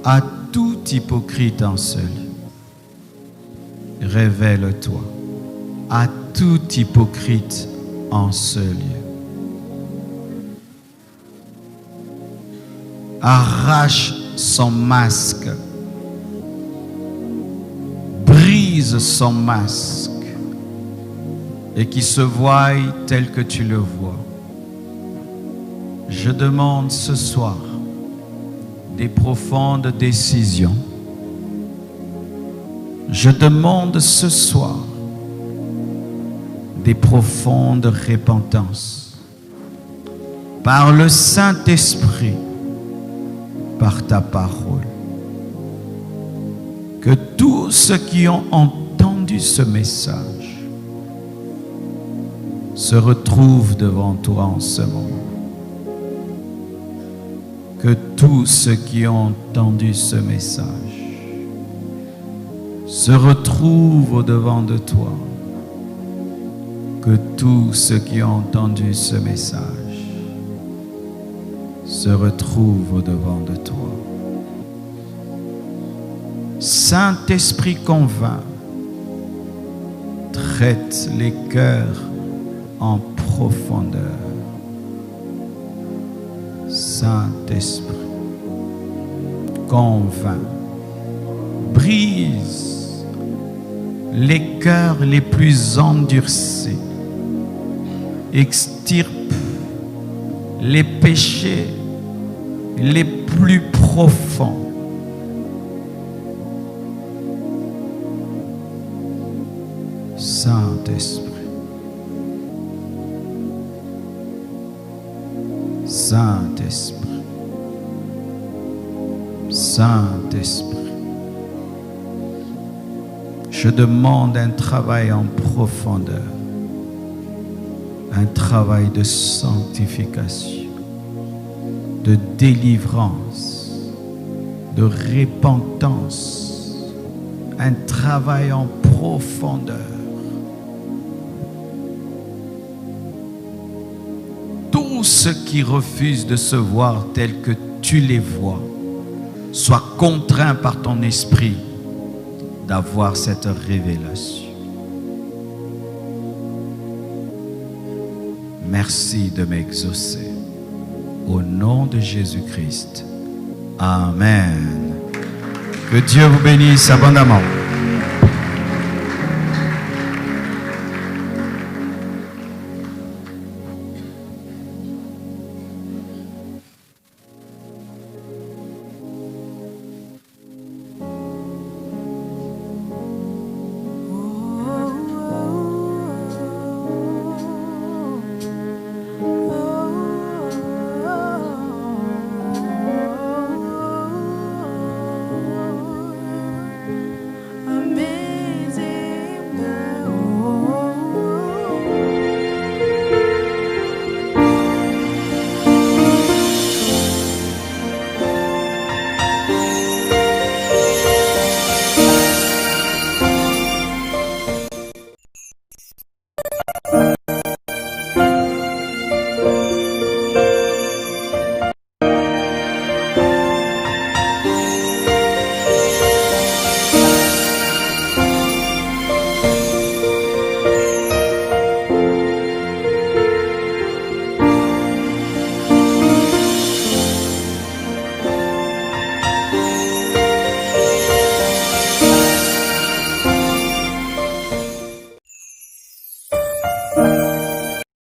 à tout hypocrite en ce lieu. Révèle-toi à tout hypocrite en ce lieu. Arrache son masque. Brise son masque. Et qui se voie tel que tu le vois. Je demande ce soir des profondes décisions. Je demande ce soir des profondes repentances par le Saint-Esprit, par ta parole. Que tous ceux qui ont entendu ce message se retrouvent devant toi en ce moment. Que tous ceux qui ont entendu ce message se retrouvent au-devant de toi. Que tous ceux qui ont entendu ce message se retrouvent au-devant de toi. Saint-Esprit convainc, traite les cœurs en profondeur. Saint-Esprit convainc, brise les cœurs les plus endurcis, extirpe les péchés les plus profonds. Saint-Esprit, Saint-Esprit, Saint-Esprit, je demande un travail en profondeur, un travail de sanctification, de délivrance, de repentance, un travail en profondeur. Tous ceux qui refusent de se voir tels que tu les vois, soient contraints par ton esprit d'avoir cette révélation. Merci de m'exaucer. Au nom de Jésus-Christ. Amen. Que Dieu vous bénisse abondamment.